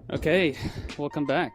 Okay, welcome back.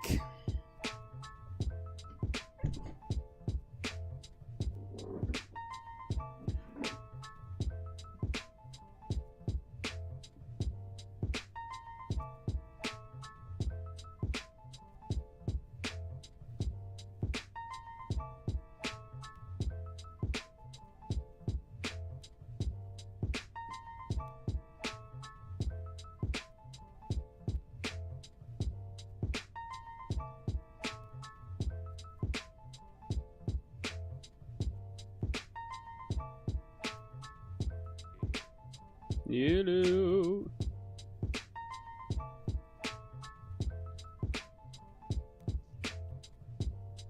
Hello.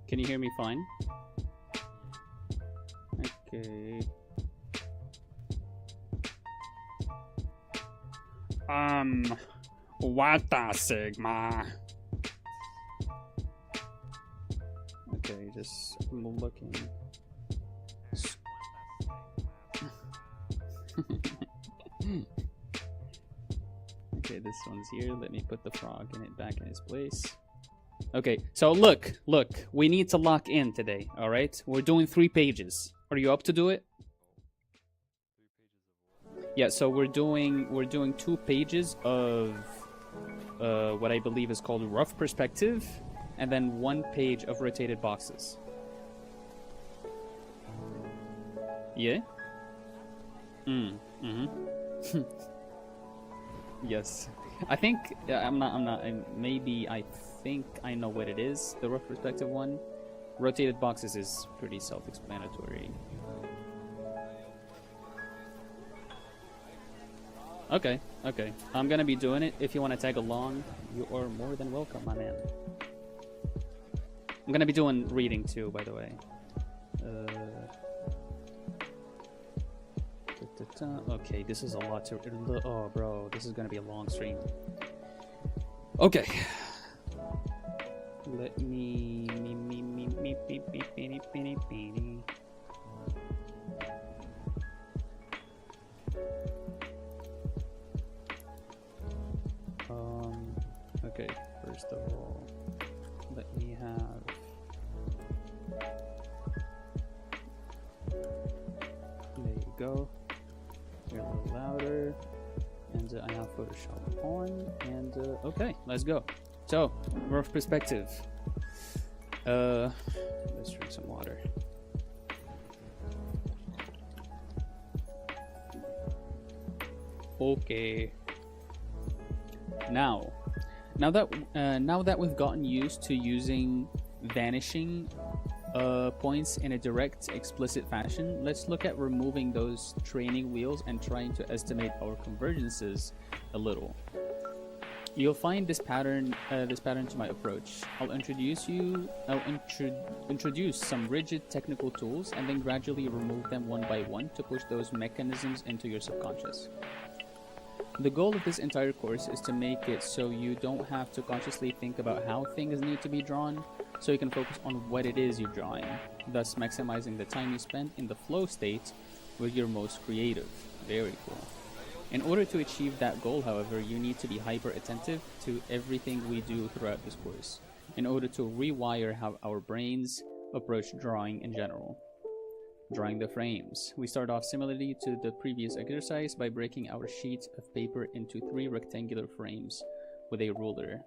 Can you hear me fine? Okay. What the Sigma? Okay, just looking. Okay, this one's here. Let me put the frog in it back in its place. Okay, so look, we need to lock in today, all right? We're doing 3 pages. Are you up to do it? Yeah, so we're doing 2 pages of what I believe is called rough perspective, and then 1 page of rotated boxes. Yeah? Yes. I think I think I know what it is, the rough perspective one. Rotated boxes is pretty self-explanatory. Okay. I'm gonna be doing it. If you want to tag along, you are more than welcome, my man. I'm gonna be doing reading too, by the way. Okay, this is a lot to... Oh, bro, this is gonna be a long stream. Okay. Let me... Okay, first of all, let me have... There you go. You're a little louder. And I have Photoshop on. And okay, let's go. So, rough perspective. Let's drink some water. Okay. Now that we've gotten used to using vanishing points in a direct, explicit fashion, let's look at removing those training wheels and trying to estimate our convergences a little. You'll find this pattern to my approach. I'll introduce some rigid technical tools and then gradually remove them one by one to push those mechanisms into your subconscious. The goal of this entire course is to make it so you don't have to consciously think about how things need to be drawn, so you can focus on what it is you're drawing, thus maximizing the time you spend in the flow state where you're most creative. Very cool. In order to achieve that goal, however, you need to be hyper attentive to everything we do throughout this course, in order to rewire how our brains approach drawing in general. Drawing the frames. We start off similarly to the previous exercise by breaking our sheet of paper into 3 rectangular frames with a ruler.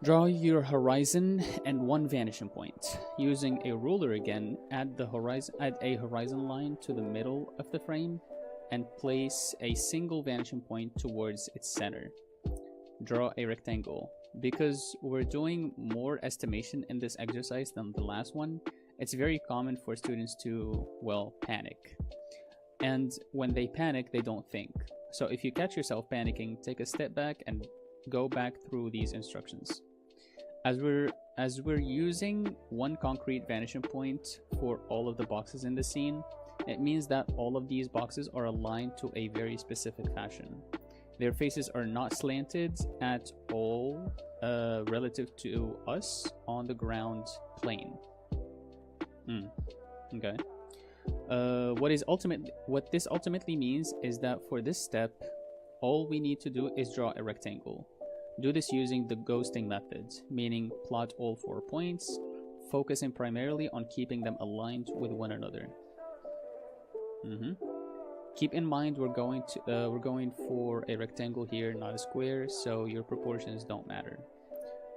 Draw your horizon and 1 vanishing point. Using a ruler again, add a horizon line to the middle of the frame and place a single vanishing point towards its center. Draw a rectangle. Because we're doing more estimation in this exercise than the last one, it's very common for students to, well, panic. And when they panic, they don't think. So if you catch yourself panicking, take a step back and go back through these instructions. As we're using 1 concrete vanishing point for all of the boxes in the scene, it means that all of these boxes are aligned to a very specific fashion. Their faces are not slanted at all relative to us on the ground plane. Okay. What this ultimately means is that for this step, all we need to do is draw a rectangle. Do this using the ghosting method, meaning plot all 4 points, focusing primarily on keeping them aligned with one another. Keep in mind we're going for a rectangle here, not a square, so your proportions don't matter.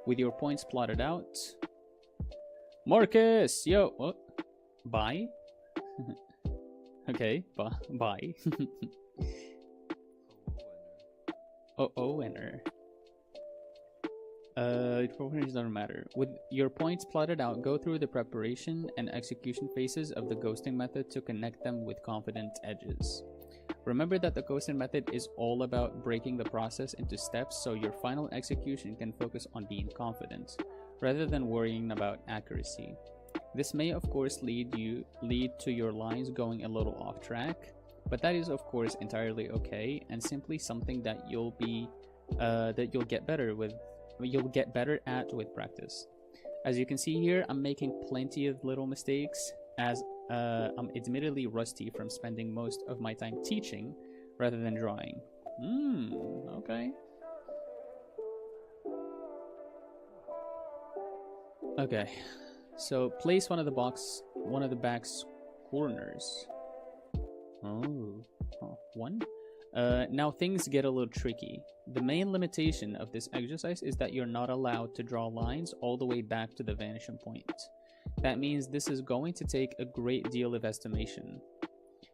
With your points plotted out, Marcus, yo, what? Bye. Okay, bye. Winner. Proportions don't matter. With your points plotted out, go through the preparation and execution phases of the ghosting method to connect them with confident edges. Remember that the ghosting method is all about breaking the process into steps so your final execution can focus on being confident, rather than worrying about accuracy. This may of course lead to your lines going a little off track, but that is of course entirely okay and simply something that you'll get better at with practice. As you can see here, I'm making plenty of little mistakes as I'm admittedly rusty from spending most of my time teaching rather than drawing. Okay. Okay, so place one of the back's corners. One? Now things get a little tricky. The main limitation of this exercise is that you're not allowed to draw lines all the way back to the vanishing point. That means this is going to take a great deal of estimation,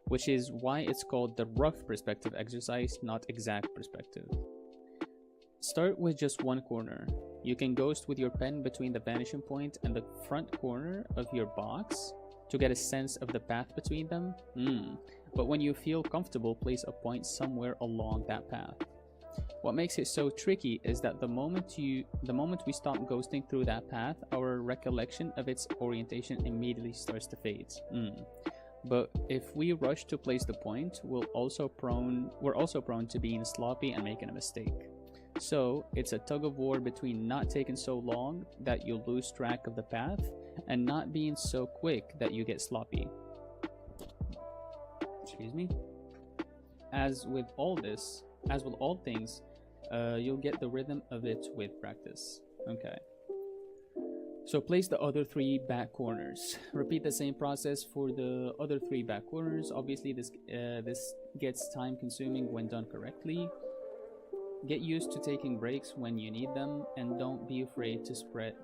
which is why it's called the rough perspective exercise, not exact perspective. Start with just one corner. You can ghost with your pen between the vanishing point and the front corner of your box to get a sense of the path between them. But when you feel comfortable, place a point somewhere along that path. What makes it so tricky is that the moment we stop ghosting through that path, our recollection of its orientation immediately starts to fade. But if we rush to place the point, we're also prone to being sloppy and making a mistake. So it's a tug of war between not taking so long that you lose track of the path and not being so quick that you get sloppy. Excuse me. As with all things, you'll get the rhythm of it with practice. Okay. So place the other 3 back corners. Repeat the same process for the other 3 back corners. Obviously, this gets time consuming when done correctly. Get used to taking breaks when you need them, and don't be afraid to spread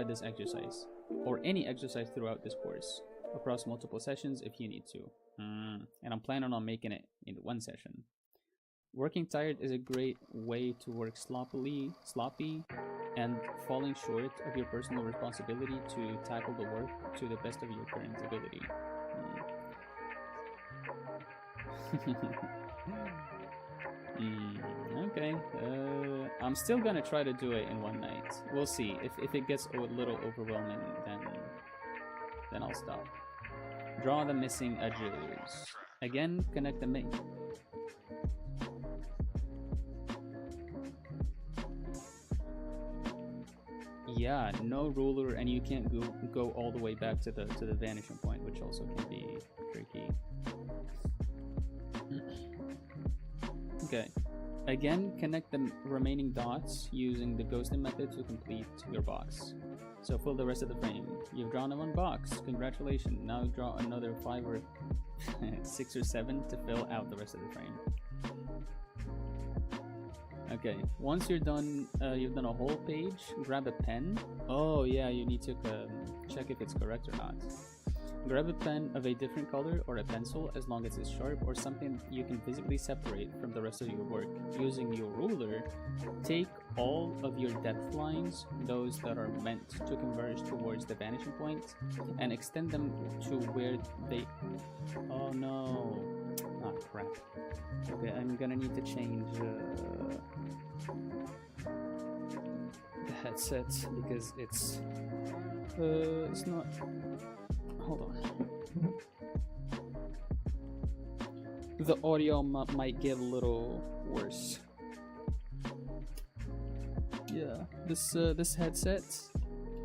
this exercise or any exercise throughout this course across multiple sessions if you need to. And I'm planning on making it in one session. Working tired is a great way to work sloppy, and falling short of your personal responsibility to tackle the work to the best of your current ability. Okay, I'm still gonna try to do it in one night. We'll see. If it gets a little overwhelming, then I'll stop. Draw the missing edges. Again, connect the Yeah, no ruler, and you can't go all the way back to the vanishing point, which also can be tricky. Okay. Again, connect the remaining dots using the ghosting method to complete your box. So fill the rest of the frame. You've drawn in one box. Congratulations. Now draw another 5 or 6 or 7 to fill out the rest of the frame. Okay, once you're done, you've done a whole page, grab a pen. Oh yeah, you need to check if it's correct or not. Grab a pen of a different color or a pencil as long as it's sharp or something you can visibly separate from the rest of your work. Using your ruler, take all of your depth lines, those that are meant to converge towards the vanishing point, and extend them to where they... Oh no. Ah, crap. Okay, I'm gonna need to change the headset because it's not... Hold on. The audio might get a little worse. Yeah, this headset,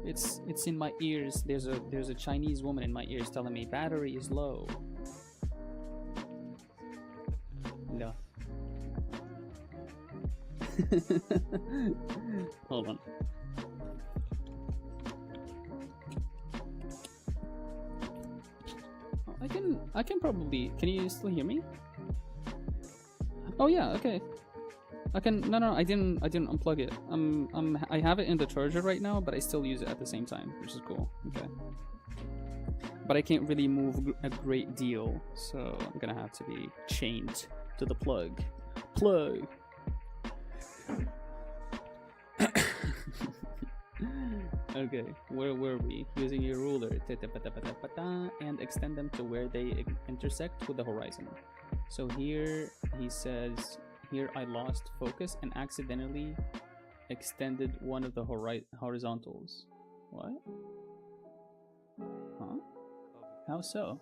it's in my ears. There's a Chinese woman in my ears telling me battery is low. No. Hold on. I can probably. Can you still hear me? Oh yeah. Okay. I can. No. I didn't unplug it. I have it in the charger right now, but I still use it at the same time, which is cool. Okay. But I can't really move a great deal, so I'm gonna have to be chained to the plug. Plug. Okay, where were we? Using your ruler and extend them to where they intersect with the horizon. So here he says, here I lost focus and accidentally extended one of the horizontals. What? Huh? How so?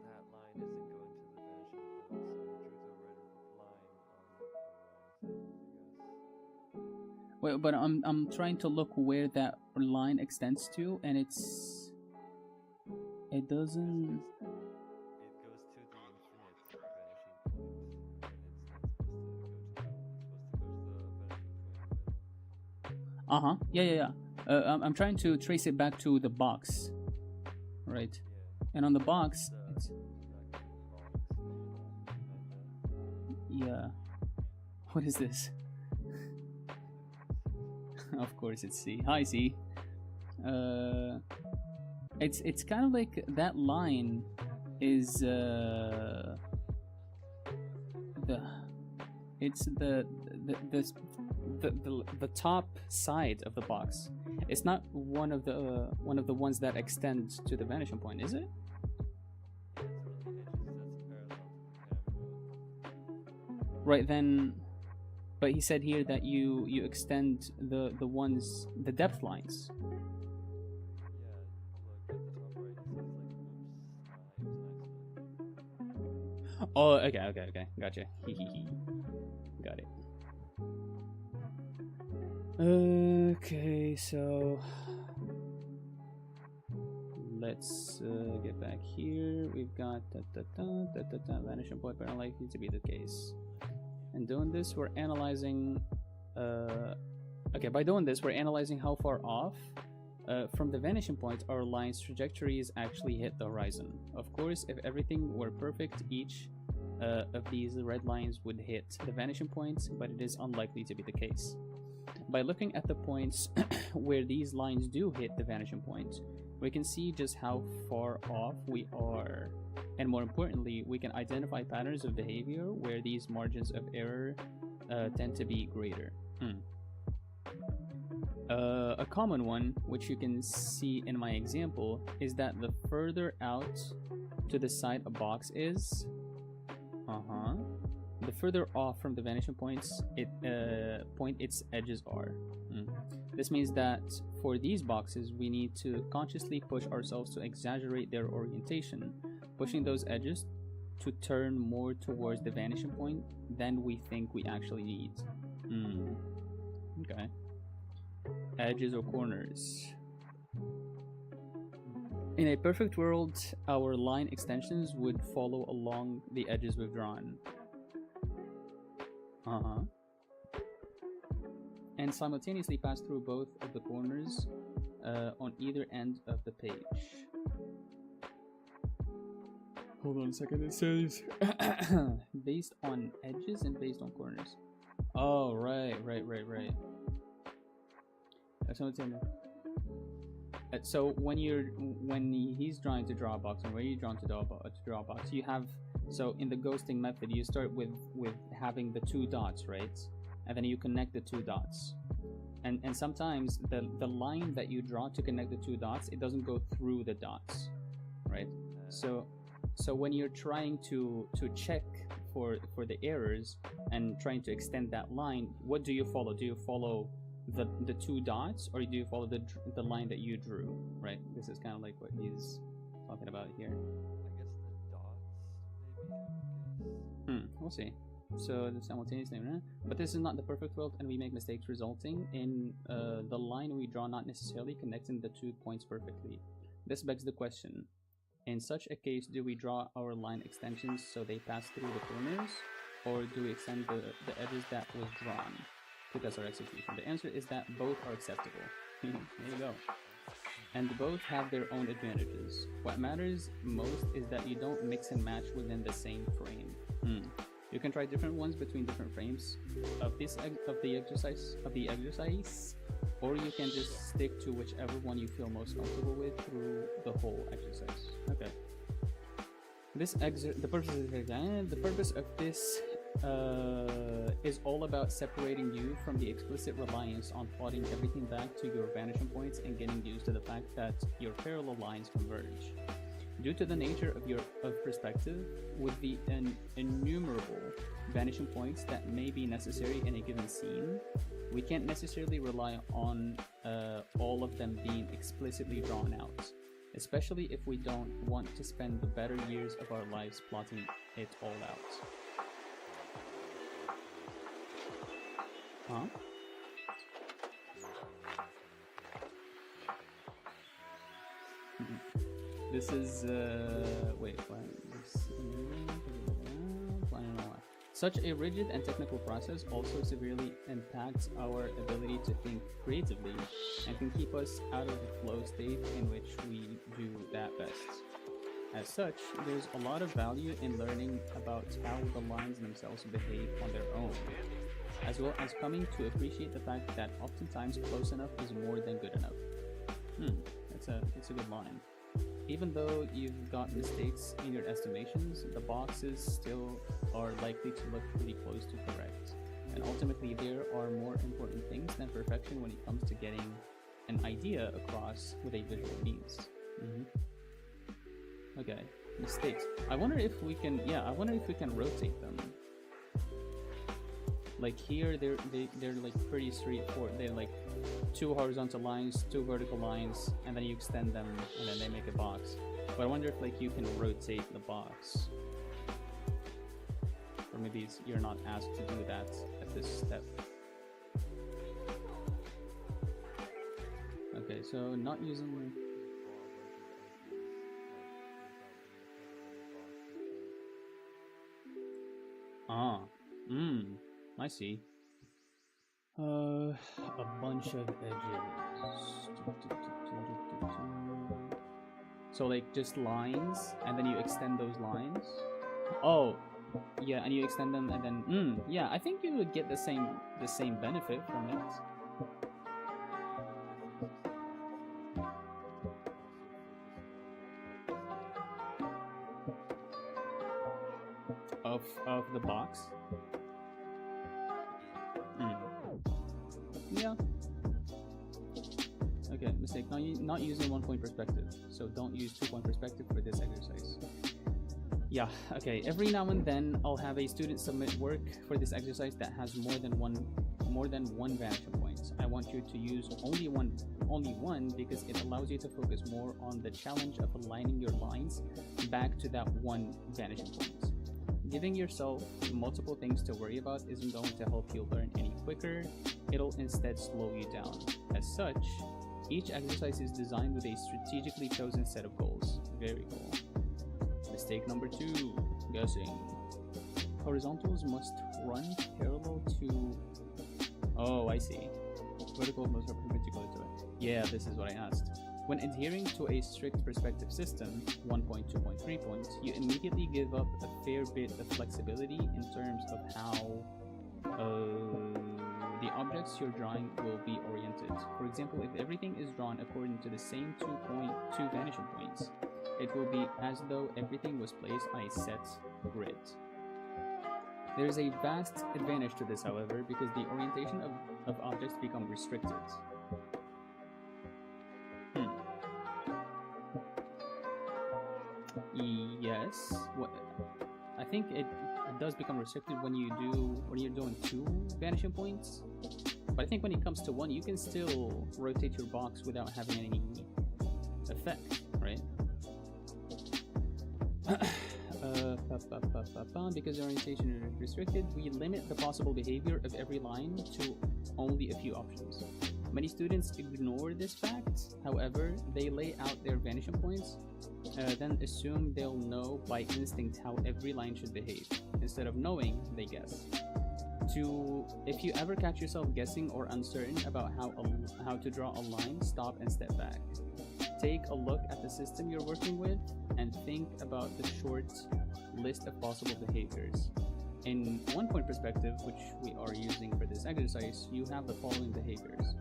That line isn't going to the vanishing point, so you drew the red line on the wrong thing, I guess. Wait, but I'm trying to look where that line extends to, and it doesn't. It goes to the infinite vanishing point, and it's not supposed to go to the vanishing point. Yeah. I'm trying to trace it back to the box, right? Yeah. And on the box, it's yeah. What is this? Of course, it's C. Hi, C. It's kind of like that line is the top side of the box. It's not one of the ones that extend to the vanishing point, is it? Right then, but he said here that you extend the depth lines. Oh, okay. Gotcha. Got it. Okay, so let's get back here. We've got vanishing point, but unlikely to be the case. And doing this, we're analyzing. By doing this, we're analyzing how far off from the vanishing point our line's trajectories actually hit the horizon. Of course, if everything were perfect, each of these red lines would hit the vanishing point, but it is unlikely to be the case. By looking at the points where these lines do hit the vanishing point, we can see just how far off we are. And more importantly, we can identify patterns of behavior where these margins of error tend to be greater. A common one, which you can see in my example, is that the further out to the side a box is, the further off from the vanishing points its edges are. This means that for these boxes, we need to consciously push ourselves to exaggerate their orientation, pushing those edges to turn more towards the vanishing point than we think we actually need. Okay. Edges or corners. In a perfect world, our line extensions would follow along the edges we've drawn. And simultaneously pass through both of the corners on either end of the page. Hold on a second, it says based on edges and based on corners. Oh, right. So when he's trying to draw a box, and when you're trying to draw a box, you have, so in the ghosting method, you start with having the two dots, right? And then you connect the two dots. And sometimes the line that you draw to connect the two dots, it doesn't go through the dots, right? So when you're trying to check for the errors and trying to extend that line, what do you follow? Do you follow the two dots, or do you follow the line that you drew, right? This is kind of like what he's talking about here. I guess the dots, maybe. We'll see. So the simultaneous name, but this is not the perfect world, and we make mistakes resulting in the line we draw not necessarily connecting the 2 points perfectly. This begs the question: in such a case, do we draw our line extensions so they pass through the corners, or do we extend the edges that was drawn to test our execution? The answer is that both are acceptable. There you go. And both have their own advantages. What matters most is that you don't mix and match within the same frame. You can try different ones between different frames of the exercise, or you can just stick to whichever one you feel most comfortable with through the whole exercise. Okay. The purpose of this is all about separating you from the explicit reliance on plotting everything back to your vanishing points and getting used to the fact that your parallel lines converge. Due to the nature of perspective, with the innumerable vanishing points that may be necessary in a given scene, we can't necessarily rely on all of them being explicitly drawn out, especially if we don't want to spend the better years of our lives plotting it all out. Huh? This is, wait, what? Such a rigid and technical process also severely impacts our ability to think creatively and can keep us out of the flow state in which we do that best. As such, there's a lot of value in learning about how the lines themselves behave on their own, as well as coming to appreciate the fact that oftentimes close enough is more than good enough. That's a good line. Even though you've got mistakes in your estimations, the boxes still are likely to look pretty close to correct. And ultimately, there are more important things than perfection when it comes to getting an idea across with a visual means. Okay, mistakes. I wonder if we can rotate them. Like here, they're like pretty straightforward. They're like 2 horizontal lines, 2 vertical lines, and then you extend them, and then they make a box. But I wonder if like you can rotate the box, or maybe you're not asked to do that at this step. Okay, so not using. I see. A bunch of edges. So like just lines, and then you extend those lines. Oh, yeah, and you extend them, and then yeah, I think you would get the same benefit from it. Of the box. Yeah. Okay, mistake. Not using 1-point perspective. So don't use 2-point perspective for this exercise. Yeah, okay. Every now and then I'll have a student submit work for this exercise that has more than one vanishing point. I want you to use only one because it allows you to focus more on the challenge of aligning your lines back to that one vanishing point. Giving yourself multiple things to worry about isn't going to help you learn any quicker. It'll instead slow you down. As such, each exercise is designed with a strategically chosen set of goals. Very cool. Mistake number 2, guessing. Horizontals must run parallel to... Oh, I see. Verticals must run perpendicular to it. Yeah, this is what I asked. When adhering to a strict perspective system, 1 point, 2 point, 3 points, you immediately give up a fair bit of flexibility in terms of how the objects you're drawing will be oriented. For example, if everything is drawn according to the same 2 vanishing points, it will be as though everything was placed on a set grid. There is a vast advantage to this, however, because the orientation of objects become restricted. Yes. I think it does become restricted when you're doing 2 vanishing points. But I think when it comes to 1, you can still rotate your box without having any effect, right? Because the orientation is restricted, we limit the possible behavior of every line to only a few options. Many students ignore this fact. However, they lay out their vanishing points then assume they'll know by instinct how every line should behave. Instead of knowing, they guess. If you ever catch yourself guessing or uncertain about how to draw a line, stop and step back. Take a look at the system you're working with and think about the short list of possible behaviors. In 1 point perspective, which we are using for this exercise, you have the following behaviors.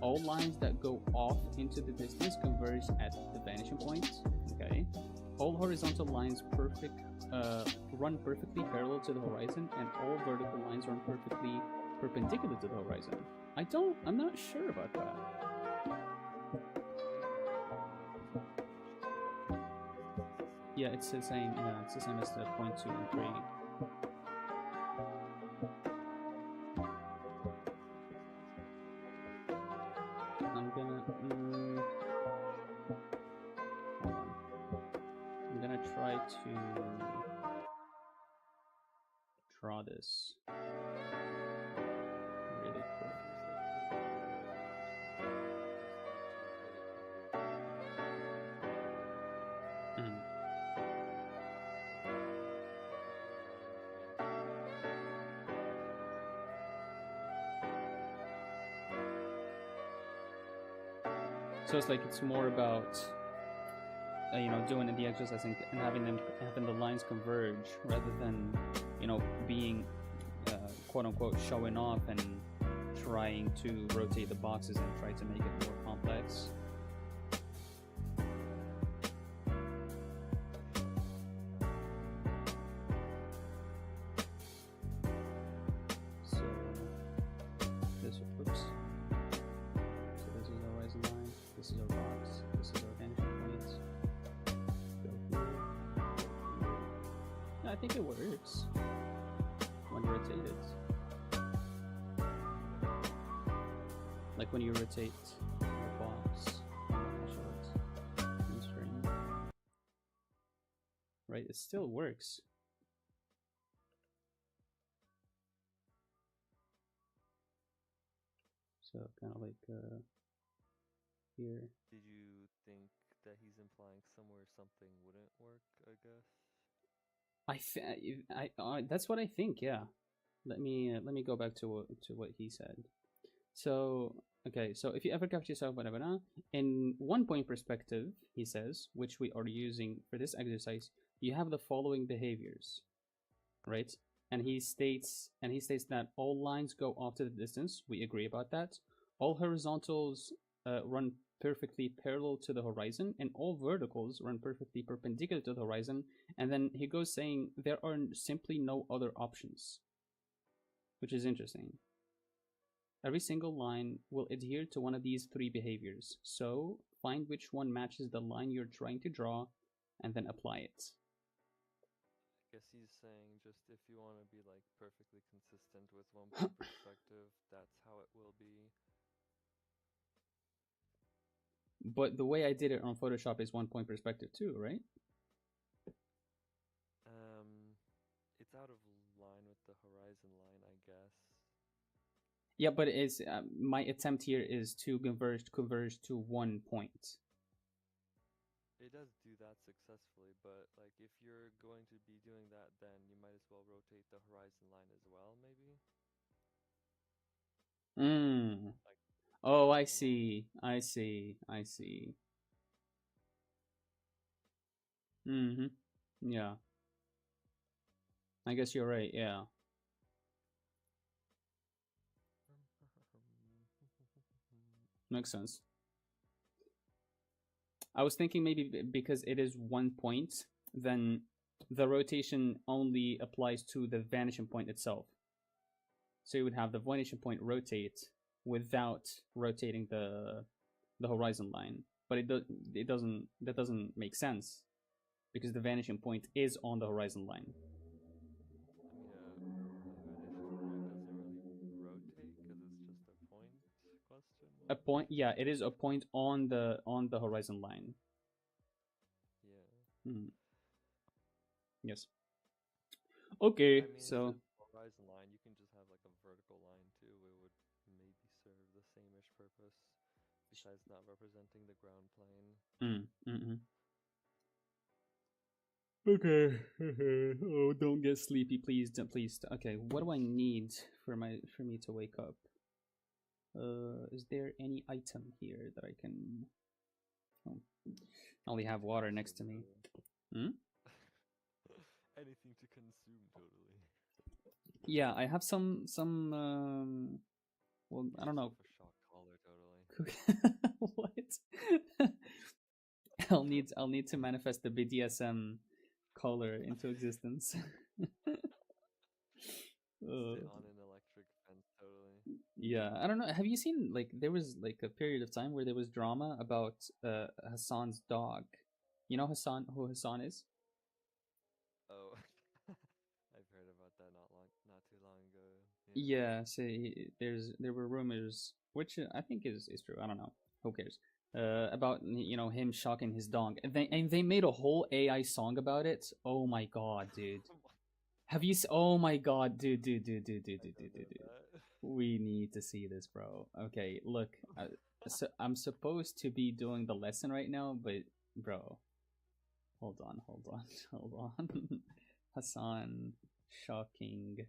All lines that go off into the distance converge at the vanishing point. Okay. All horizontal lines run perfectly parallel to the horizon, and all vertical lines run perfectly perpendicular to the horizon. I'm not sure about that. Yeah, it's the same. Yeah, it's the same as the point 2 and 3. I'm gonna hold on. I'm gonna try to draw this really quick. So it's like it's more about doing the exercise and having the lines converge rather than being quote unquote showing off and trying to rotate the boxes and try to make it more complex. So this oops. So this is our horizon line, this is our box, this is our vanishing points. Go here. Yeah, I think it works when you rotate it. Like when you rotate the box, right? It still works. So kind of like here. Did you think that he's implying somewhere something wouldn't work, I guess? That's what I think. Yeah. Let me go back to what he said. So okay, so if you ever catch yourself, whatever, in 1 point perspective, he says, which we are using for this exercise, you have the following behaviors, right? And he states that all lines go off to the distance. We agree about that. All horizontals run perfectly parallel to the horizon, and all verticals run perfectly perpendicular to the horizon. And then he goes saying there are simply no other options, which is interesting. Every single line will adhere to one of these 3 behaviors. So find which one matches the line you're trying to draw and then apply it. I guess he's saying just if you want to be like perfectly consistent with 1 point perspective, that's how it will be. But the way I did it on Photoshop is 1 point perspective too, right? It's out of line with the horizon line, I guess. Yeah, but it's my attempt here is to converge to 1 point. It does do that successfully, but like if you're going to be doing that, then you might as well rotate the horizon line as well, maybe? Like, oh, I see. I see. I see. Yeah. I guess you're right, yeah. Makes sense. I was thinking maybe because it is 1 point, then the rotation only applies to the vanishing point itself. So you would have the vanishing point rotate without rotating the horizon line. But that doesn't make sense because the vanishing point is on the horizon line. I mean, a vanishing point doesn't really rotate because it's just a point question. A point, yeah, it is a point on the horizon line. Yeah. Yes. Okay, I mean, so horizon line, you can just have like a vertical line too. It would maybe serve the same-ish purpose, besides not representing the ground plane. Okay. Oh, don't get sleepy, please. Please. Okay, what do I need for me to wake up? Is there any item here that I can? Oh, I only have water next to me. Hmm? Anything to consume, totally. Yeah, I have some. Well, I don't know. Yourself a shock collar, totally. What? I'll need to manifest the BDSM color into existence. Stay on an electric fence, totally. Yeah, I don't know. Have you seen like there was like a period of time where there was drama about Hassan's dog? You know Hassan, who Hassan is? Oh, I've heard about that not too long ago. Yeah, so there were rumors, which I think is true. I don't know. Who cares? About him shocking his dog, and they made a whole AI song about it. Oh my god, dude! Have you? Oh my god, dude! We need to see this, bro. Okay, look, so I'm supposed to be doing the lesson right now, but bro, hold on. Hassan shocking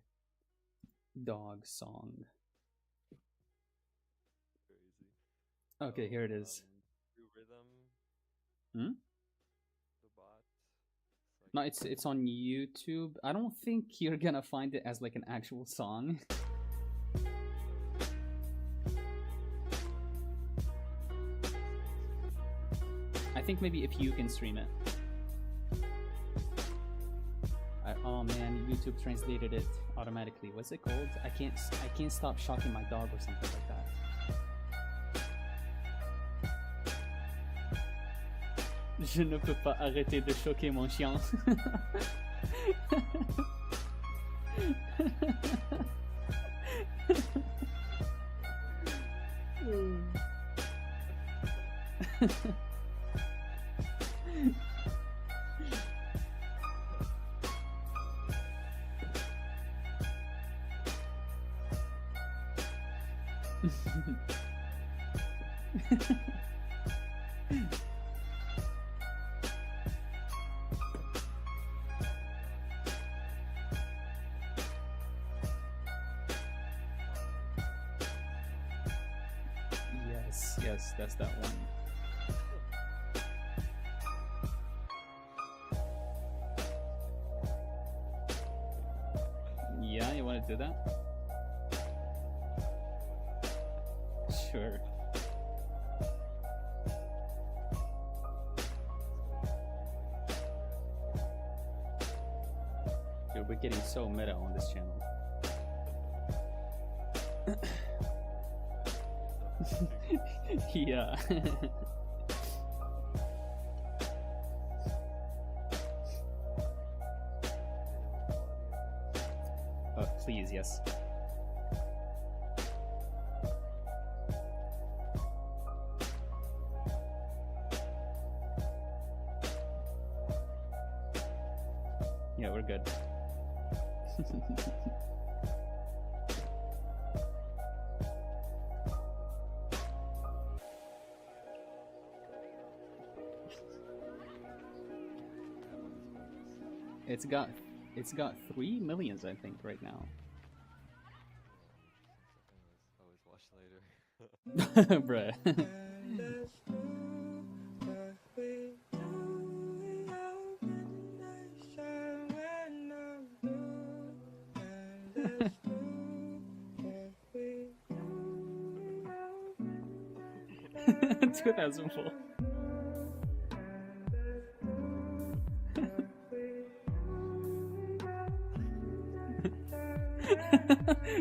dog song. Crazy. Okay, here it is. True Rhythm, Hmm? the bot. No, it's on YouTube. I don't think you're gonna find it as like an actual song. I think maybe if you can stream it. Oh man, YouTube translated it automatically. What's it called? I can't stop shocking my dog or something like that. Je ne peux pas arrêter de choquer mon chien. Yes, that's that one. Yeah, you want to do that? Sure. Dude, we're getting so meta on this channel. Yeah. Please, yes. Yeah, we're good. It's got 3 millions, I think, right now. Always watch later. Bruh. Two 2004.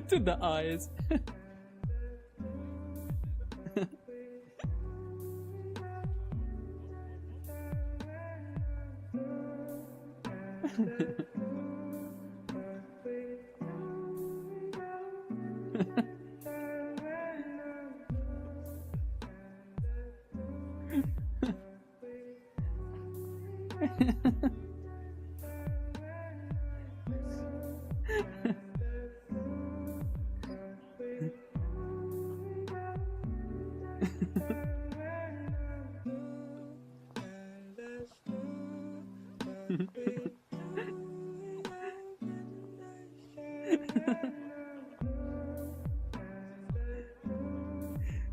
To the eyes.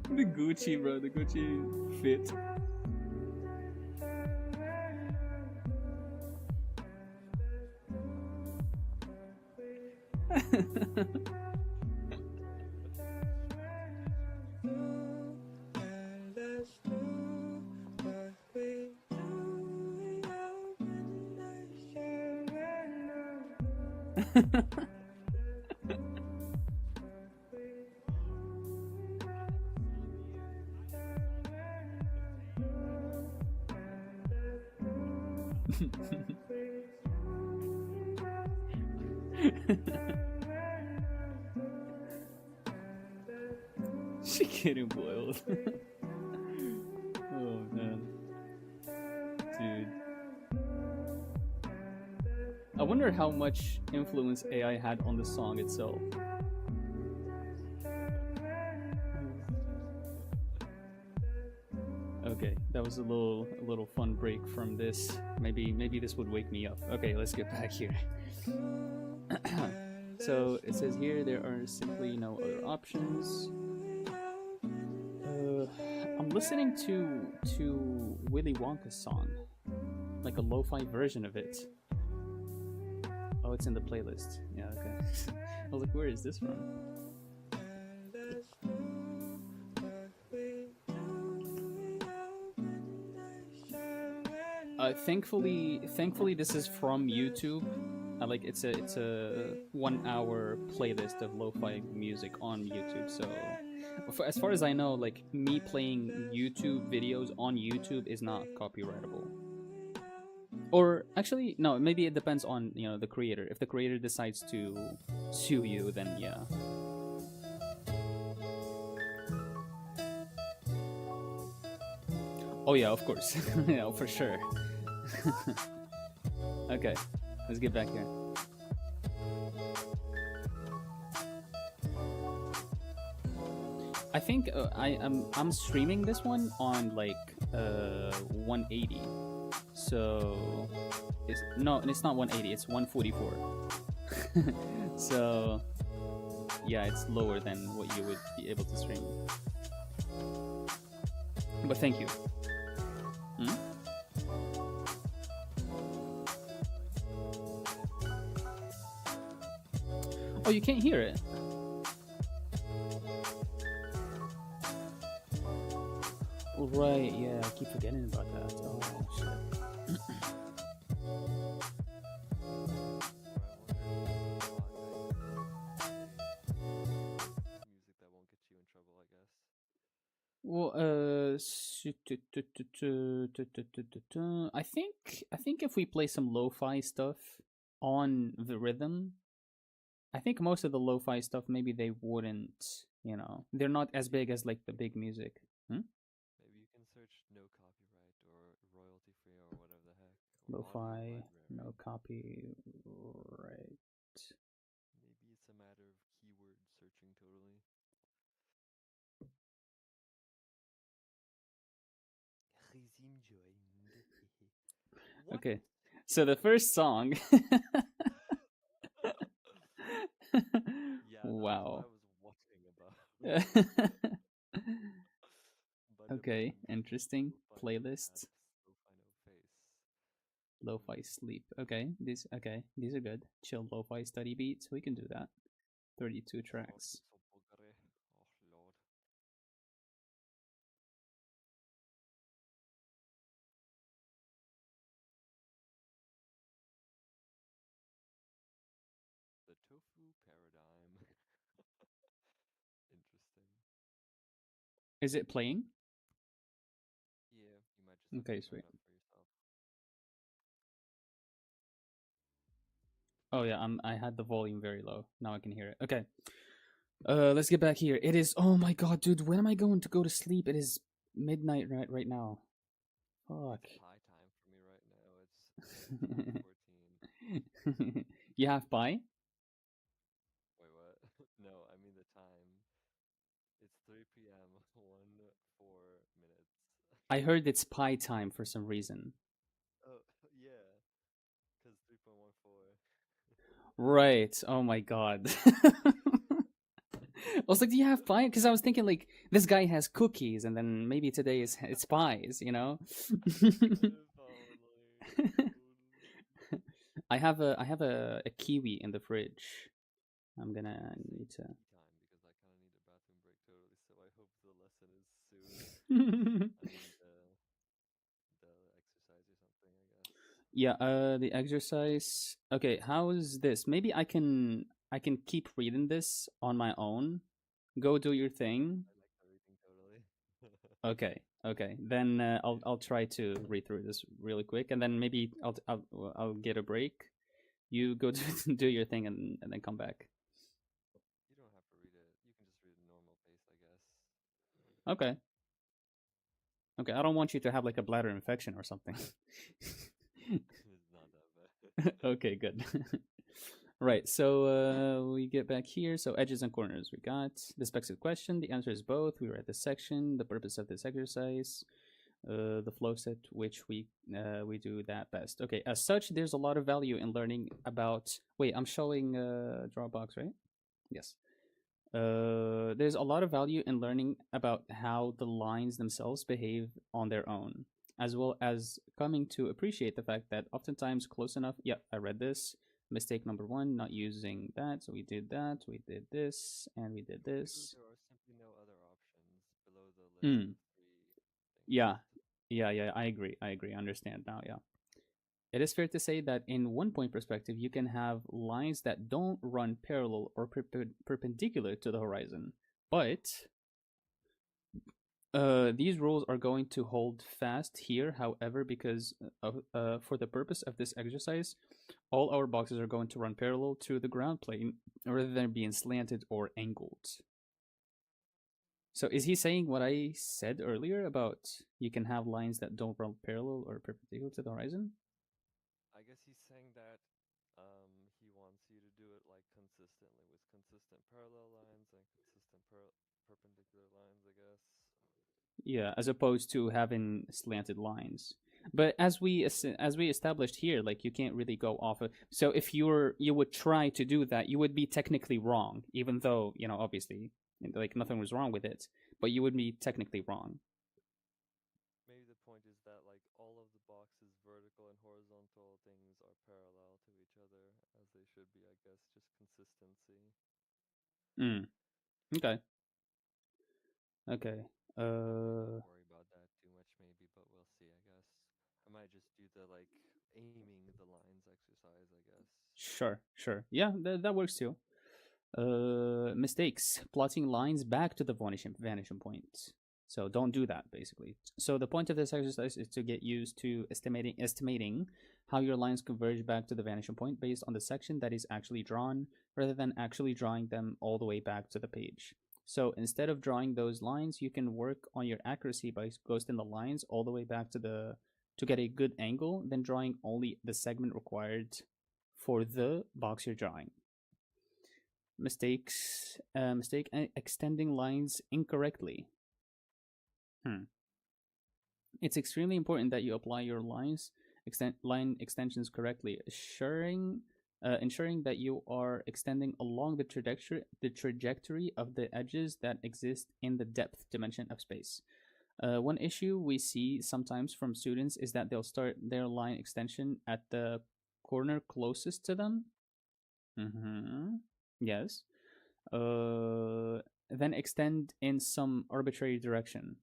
The Gucci, bro. The Gucci fit. She getting boiled. Oh man, dude. I wonder how much influence AI had on the song itself. Okay, that was a little fun break from this. Maybe this would wake me up. Okay, let's get back here. So it says here there are simply no other options. I'm listening to Willy Wonka's song, like a lo-fi version of it. Oh, it's in the playlist. Yeah, okay. I was like, where is this from? Thankfully, this is from YouTube. Like it's a 1 hour playlist of lo-fi music on YouTube. So, as far as I know, like me playing YouTube videos on YouTube is not copyrightable. Or actually, no. Maybe it depends on the creator. If the creator decides to sue you, then yeah. Oh yeah, of course. Yeah, for sure. Okay, let's get back here. I think I'm streaming this one on like 180. So it's not 180. It's 144. So yeah, it's lower than what you would be able to stream. But thank you. Hmm? Oh, you can't hear it. Right, yeah, I keep forgetting about that. Oh, shit. Music that won't get you in trouble, I guess. Well, I think if we play some lo-fi stuff on the rhythm, I think most of the lo-fi stuff maybe they wouldn't, they're not as big as like the big music. Hmm? Maybe you can search no copyright or royalty free or whatever the heck. Or audio Lo-fi, library. no copyright. Maybe it's a matter of keyword searching totally. Regime joined. What? Okay, so the first song. Yeah, that's Wow. what I was watching about. Okay, interesting. Playlist. Lo-fi no face. Lo-fi sleep. Okay, these are good. Chill lo-fi study beats. We can do that. 32 tracks. Oh lord. The tofu paradigm. Interesting. Is it playing? Yeah, you might just have Okay, to turn sweet. it up for yourself. Oh yeah, I had the volume very low. Now I can hear it. Okay. Let's get back here. It is, oh my god, dude, when am I going to go to sleep? It is midnight right now. Fuck. It's high time for me right now. It's 14. You have pie? Wait, what? No, I mean the time. It's 3 p.m. 4 minutes. I heard it's pie time for some reason. Oh, yeah. Because 3.14. Right. Oh my god. I was like, "Do you have pie?" Because I was thinking like this guy has cookies, and then maybe today is it's pies, you know. Probably. Totally. I have a kiwi in the fridge. I'm gonna need to. Tea time because I kind of need a bathroom break totally. So I hope the lesson is soon. I mean the exercise or something. I guess. Yeah, the exercise. Okay, how is this? Maybe I can keep reading this on my own. Go do your thing. I like the reading totally. Okay, okay. Then I'll try to read through this really quick, and then maybe I'll get a break. You go do your thing, and then come back. You don't have to read it. You can just read a normal pace, I guess. Okay, okay. I don't want you to have like a bladder infection or something. It's not that bad. Okay, good. Right, so we get back here. So edges and corners, we got the expected question. The answer is both. We read this section. The purpose of this exercise, the flow set, which we do that best. Okay, as such, there's a lot of value in learning about. Wait, I'm showing Dropbox, right? Yes. There's a lot of value in learning about how the lines themselves behave on their own, as well as coming to appreciate the fact that oftentimes close enough. Yeah, I read this. Mistake number one, not using that. So we did that, we did this, and we did Two, this. there are simply no other options below the list of Mm, three things, yeah, right? yeah, I agree. I agree. I understand now. Yeah. It is fair to say that in one point perspective, you can have lines that don't run parallel or perpendicular to the horizon, but these rules are going to hold fast here, however, because for the purpose of this exercise, all our boxes are going to run parallel to the ground plane rather than being slanted or angled. So is he saying what I said earlier about you can have lines that don't run parallel or perpendicular to the horizon? I guess he's saying that he wants you to do it like consistently with consistent parallel lines and consistent perpendicular lines, I guess. Yeah, as opposed to having slanted lines. But as we established here, like you can't really go off of. So if you would try to do that, you would be technically wrong, even though obviously like nothing was wrong with it, but you would be technically wrong. Maybe the point is that like all of the boxes, vertical and horizontal things are parallel to each other as they should be, I guess, just consistency. Mm. Okay. Okay. I wouldn't Uh. worry about that too much maybe, but we'll see, I guess. I might just do the like aiming the lines exercise, I guess. Sure. Sure. Yeah, that works too. Mistakes. Plotting lines back to the vanishing point. So don't do that, basically. So the point of this exercise is to get used to estimating how your lines converge back to the vanishing point based on the section that is actually drawn, rather than actually drawing them all the way back to the page. So instead of drawing those lines, you can work on your accuracy by ghosting the lines all the way back to get a good angle, then drawing only the segment required for the box you're drawing. Mistake extending lines incorrectly. It's extremely important that you apply your line extensions correctly, ensuring that you are extending along the trajectory of the edges that exist in the depth dimension of space. One issue we see sometimes from students is that they'll start their line extension at the corner closest to them. Yes. Then extend in some arbitrary direction.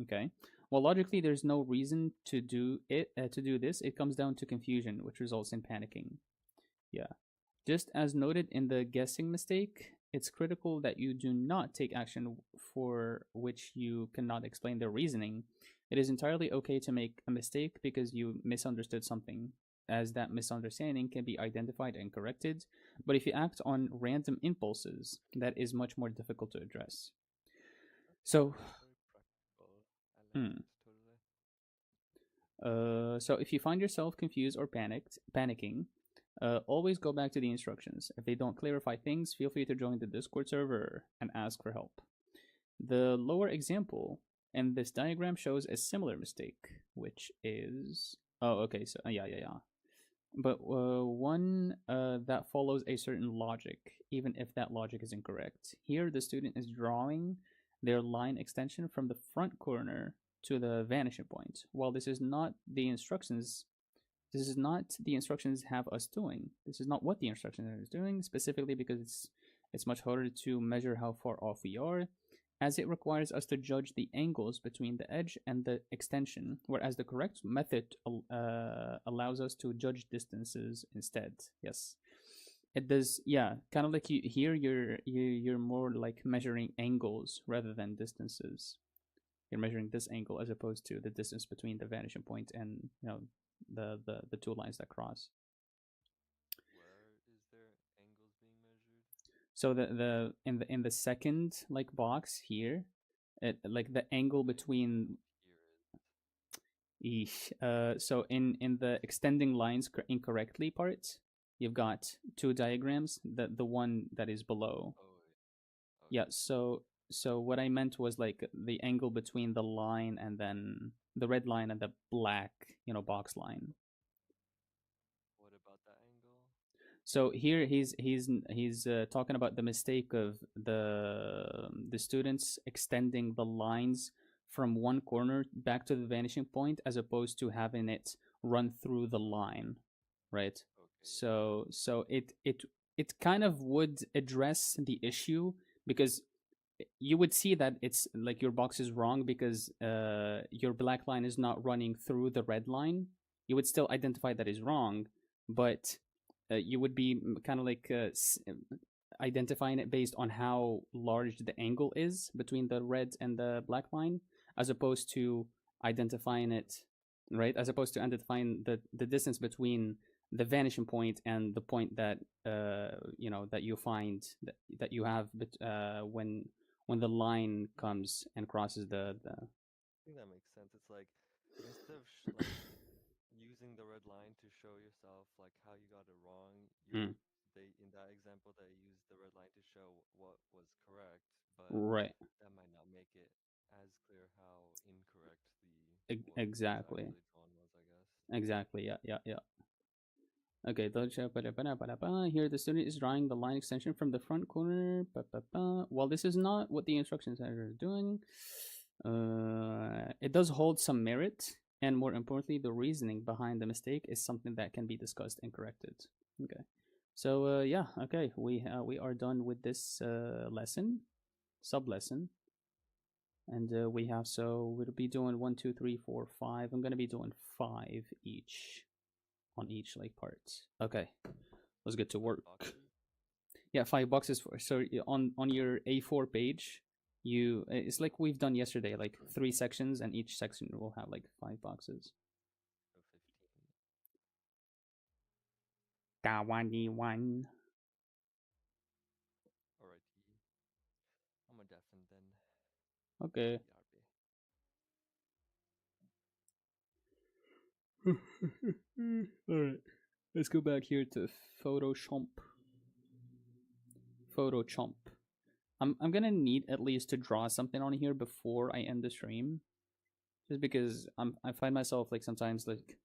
Okay. Well, logically, there's no reason to do it. To do this, it comes down to confusion, which results in panicking. Yeah. Just as noted in the guessing mistake, it's critical that you do not take action for which you cannot explain the reasoning. It is entirely okay to make a mistake because you misunderstood something, as that misunderstanding can be identified and corrected. But if you act on random impulses, that is much more difficult to address. So, That's very practical. I like hmm. it totally. So if you find yourself confused or panicking, always go back to the instructions. If they don't clarify things, feel free to join the Discord server and ask for help. The lower example in this diagram shows a similar mistake, which is okay. So yeah. but one that follows a certain logic, even if that logic is incorrect. Here, the student is drawing their line extension from the front corner to the vanishing point. While this is not the instructions have us doing. This is not what the instructions are doing, specifically because it's much harder to measure how far off we are, as it requires us to judge the angles between the edge and the extension, whereas the correct method allows us to judge distances instead. Yes, it does. Yeah, kind of like here. You're more like measuring angles rather than distances. You're measuring this angle as opposed to the distance between the vanishing point and the two lines that cross. Where is there angles being measured? So the second like box here, like the angle between Here is. so in the extending lines incorrectly part, you've got two diagrams. The one that is below, Oh, yeah. okay. So what I meant was like the angle between the line and then the red line and the black, box line. What about that angle? So here he's talking about the mistake of the students extending the lines from one corner back to the vanishing point as opposed to having it run through the line, right? Okay, yeah. So it kind of would address the issue because you would see that it's like your box is wrong because your black line is not running through the red line. You would still identify that is wrong, but you would be kind of like identifying it based on how large the angle is between the red and the black line, as opposed to identifying it, right? As opposed to identifying the distance between the vanishing point and the point that that you find that you have when the line comes and crosses the I think that makes sense. It's like instead of like using the red line to show yourself like how you got it wrong, mm, they in that example they used the red line to show what was correct, but right. that might not make it as clear how incorrect the what was Exactly. actually drawn was, I guess. Exactly. Yeah, yeah, yeah. Okay, here the student is drawing the line extension from the front corner. While this is not what the instructions are doing, it does hold some merit, and more importantly, the reasoning behind the mistake is something that can be discussed and corrected. Okay, so yeah, okay, we are done with this lesson, sub lesson, and we have we'll be doing 1, 2, 3, 4, 5. I'm gonna be doing 5 each on each like part. Okay, let's get to Five work. boxes. Yeah, 5 boxes for so on your A4 page, it's like we've done yesterday, like 3 sections, and each section will have like 5 boxes. So 15. Kawani one. Alrighty. I'm a deafen then. Okay. Yarbe. All right. Let's go back here to Photoshop. Photochomp. I'm gonna need at least to draw something on here before I end the stream, just because I find myself like sometimes like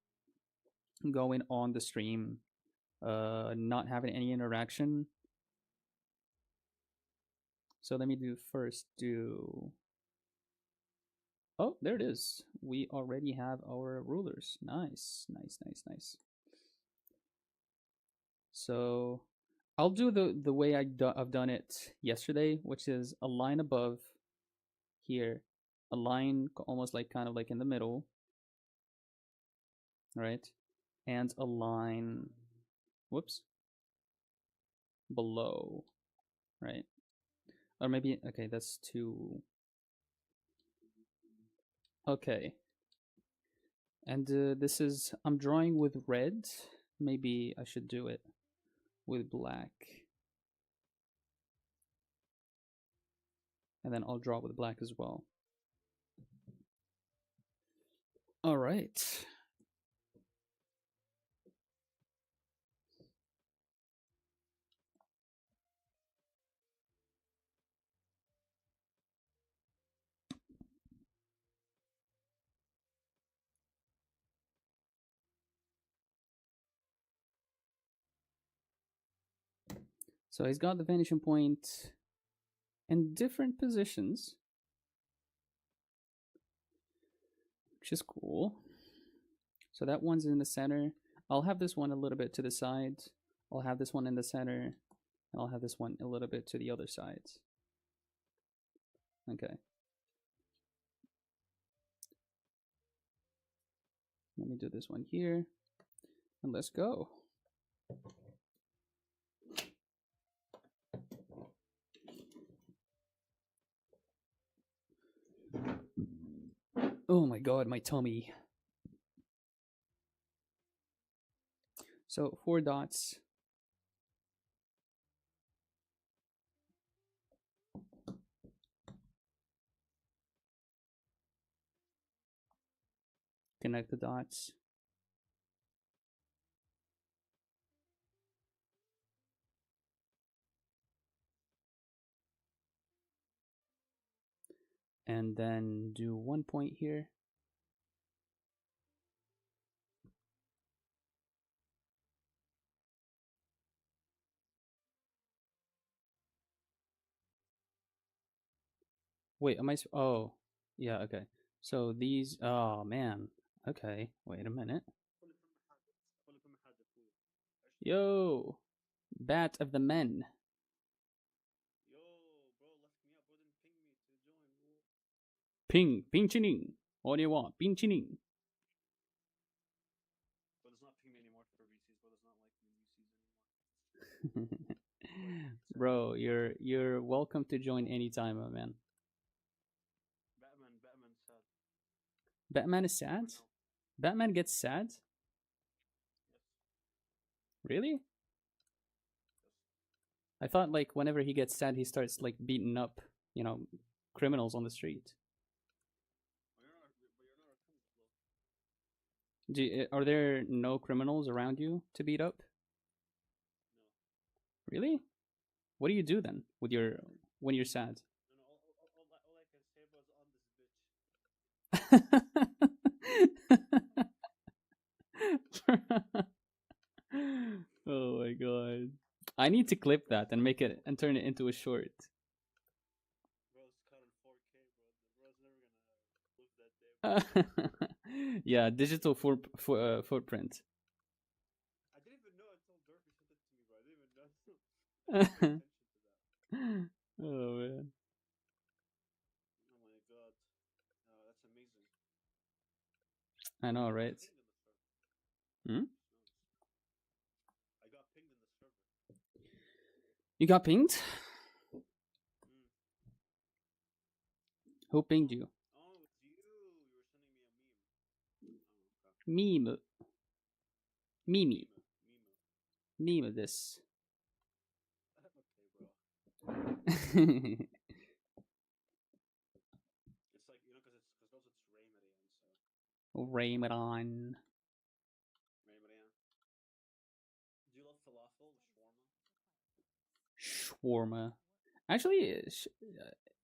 going on the stream, not having any interaction. So let me do. Oh, there it is. We already have our rulers. Nice, nice, nice, nice. So I'll do the way I've done it yesterday, which is a line above here, a line almost like kind of like in the middle, right? And a line, whoops, below, right? Or maybe, okay, that's too. Okay. And this is, I'm drawing with red. Maybe I should do it with black. And then I'll draw with black as well. All right. So he's got the vanishing point in different positions, which is cool. So that one's in the center. I'll have this one a little bit to the side. I'll have this one in the center. And I'll have this one a little bit to the other sides. Okay. Let me do this one here. And let's go. Oh my god, my tummy. So 4 dots. Connect the dots. And then do 1 point here. Wait, am I? Oh, yeah, okay. So these, oh man. Okay, wait a minute. Yo, Bat of the Men. Yo, bro, left me up, bro, didn't ping me to join. Ping, ping chining. What do you want? Ping chining. But it's not ping me anymore for VCs, but it's not like me VCs anymore. Bro, you're welcome to join anytime, my man. Batman's sad. Batman is sad? No. Batman gets sad? Yes. Really? Yes. I thought like whenever he gets sad, he starts like beating up, you know, criminals on the street. But you're not a criminal, bro. Are there no criminals around you to beat up? No. Really? What do you do then with your when you're sad? No, all I can say was on this bitch. Oh my god. I need to clip that and make it and turn it into a short. Bro, it's cut in 4K, bro. Bro's never gonna live that day. Yeah, digital footprint. I didn't even know until Dorothy sent it to me, bro. I didn't even know. I didn't pay attention to that. Oh man. Oh my god. That's amazing. I know, right? Hmm? I got pinged in the server. You got pinged? Mm. Who pinged you? Oh, it's you. You were sending me a meme. Oh, okay. Meme. Meme. Meme this. Okay, bro. It's like, because also it's Ramadan, so. Ramadan. Ramadan. Do you love falafel, Shawarma. shawarma? Actually,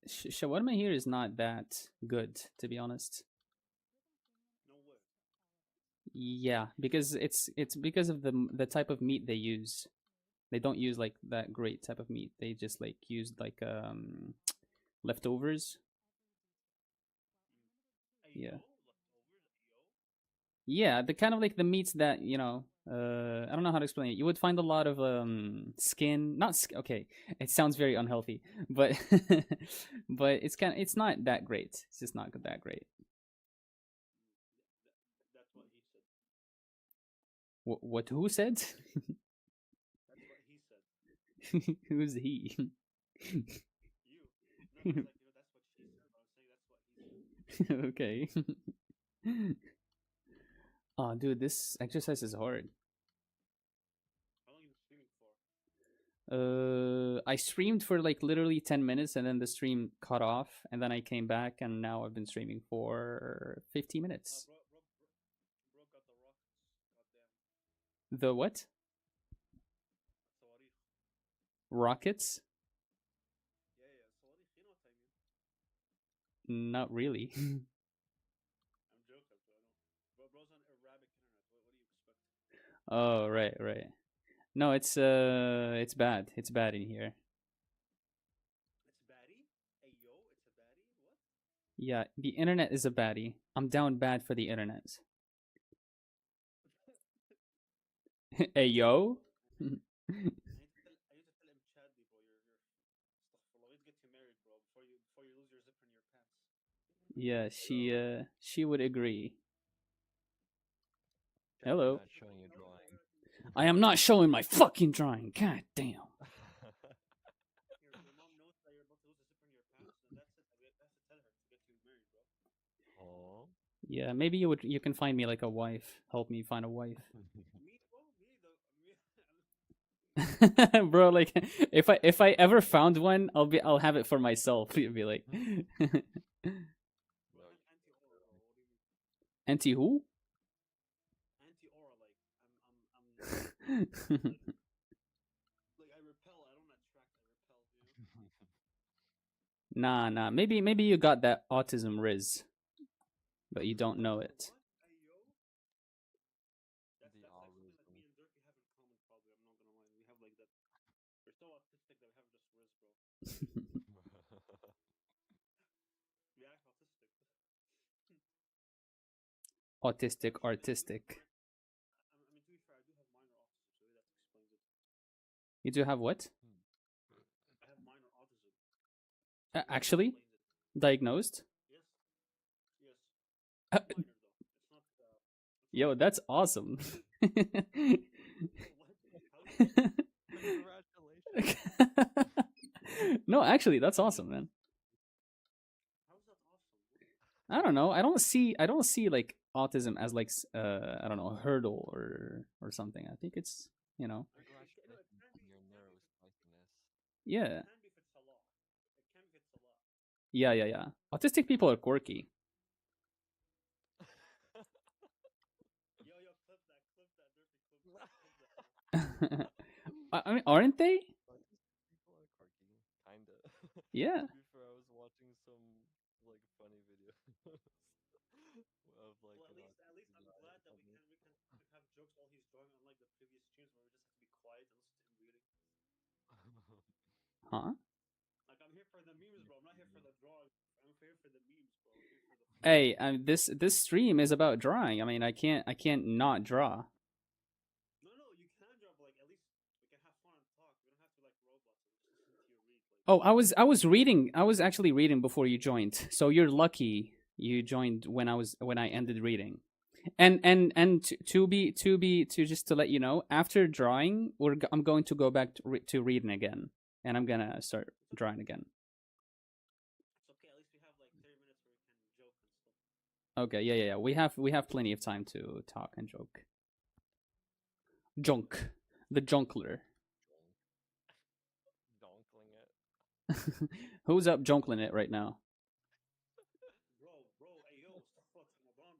shawarma here is not that good, to be honest. No way. Yeah, because it's because of the type of meat they use. They don't use like that great type of meat. They just like use like leftovers. Yeah. Yeah, the kind of like the meats that, you know, I don't know how to explain it. You would find a lot of skin, not okay, it sounds very unhealthy, but but it's not that great. It's just not that great. That's what he said. What who said? That's what he said. Who's he? You. No, it's like, that's what she said. I was saying that's what he said. Okay. Oh, dude, this exercise is hard. How long have you been streaming for? I streamed for like literally 10 minutes and then the stream cut off and then I came back and now I've been streaming for 50 minutes. Bro got the rockets. Goddamn. The what? Sawarikh. Rockets? Yeah. Sawarikh, you know what I mean? Not really. I'm joking, bro. Bro's on Arabic internet. What do you expect? Oh, right. No, it's bad. It's bad in here. It's a baddie? Hey yo, it's a baddie? What? Yeah, the internet is a baddie. I'm down bad for the internet. Hey yo. I need to tell him Chadley, bro. Astaghfirullah. We need to get you married, bro, before you lose your zipper in your pants. Yeah, she would agree. Chadley, Hello. Not showing you drawing. I am not showing my fucking drawing. God damn. your mom knows that you're about to lose a zipper in your pants, and that's it. I have to tell her to get you married, bro. Oh. Yeah, maybe you can find me like a wife. Help me find a wife. Me, bro? Me? Bro, like if I ever found one, I'll have it for myself. You'd be like Bro, anti-aura, bro. What do you mean? anti who? Anti-aura, like, I'm like, I repel, I don't attract, I repel, you know? Nah. Maybe you got that autism riz, but you don't know it. What? Hey, yo? That's The like something that autism. me and Dirk have in common, probably. I'm not gonna lie. We have like that. We're so autistic that we have just riz, bro. We act autistic. Autistic, artistic. I mean, to be fair, I do have minor autism, so maybe that explains it. You do have what? I have minor autism. So maybe that Actually, explains it. diagnosed? Yes. Yes. Uh, It's minor though. It's not. It's Yo, not that's awesome. What? How is that? Congratulations. No, actually, that's awesome, man. How is that awesome? I don't know. I don't see like autism as like I don't know, a hurdle or something. I think it's, you know. Congratulations on your neurospiciness. Yeah. It can be if it's a lot. It can be if it's a lot. Yeah. Autistic people are quirky. Yo, clip that, dirty clip that. I mean, aren't they? People are quirky, kinda. Yeah. To be fair, I was watching some like funny video of like Well, an at least I'm autistic guy glad that on we can have jokes while he's drawing, unlike the previous streams where we just have to be quiet and listen to him reading. Huh? Like, I'm here for the memes, bro. I'm not here for the drawing. I'm here for the memes, bro. I'm here for the. Hey, this stream is about drawing. I mean, I can't not draw. No, you can draw, but like at least we can have fun and talk. We don't have to like robots and just listen to you read. Like, Oh, I was reading. I was actually reading before you joined. So you're lucky you joined when I ended reading. And to just to let you know, after drawing, I'm going to go back to reading again, and I'm gonna start drawing again. it's okay. At least we have like 30 minutes where we can joke and stuff. Okay, yeah. We have plenty of time to talk and joke. Junk, the junkler. Donkling it. Who's up junkling it right now? Bro, hey yo, stop fucking Ramadan.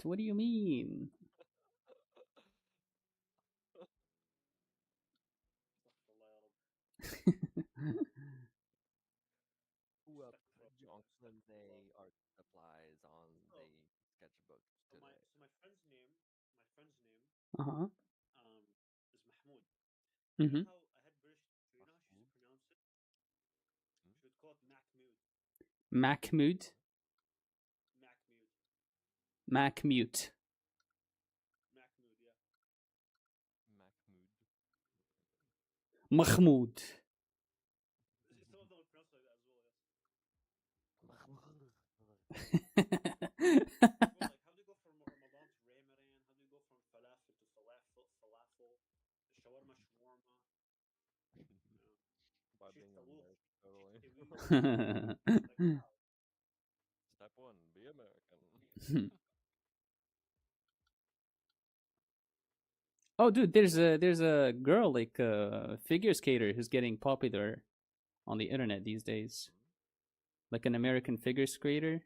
What do you mean? Who up Jonklin they art supplies on the sketchbook So today? my friend's name, Uh-huh. is Mahmoud. Mhm. How I had British. Do you know how she used to pronounce it? Hmm? She would call it Mahmoud. Mahmoud. Mahmoud. Mahmoud. Mahmoud, yeah. Mahmoud. Mahmoud. Some of them would pronounce it like that as well, yes. Bro, like, how do you go from Ramadan to Ramadan? How do you go from falafel to falafel, shawarma, shawarma? By Sheesh being tawouk, American, totally. like, wow. Step one, be American. Oh, dude, there's a girl like a figure skater who's getting popular on the internet these days. Like an American figure skater.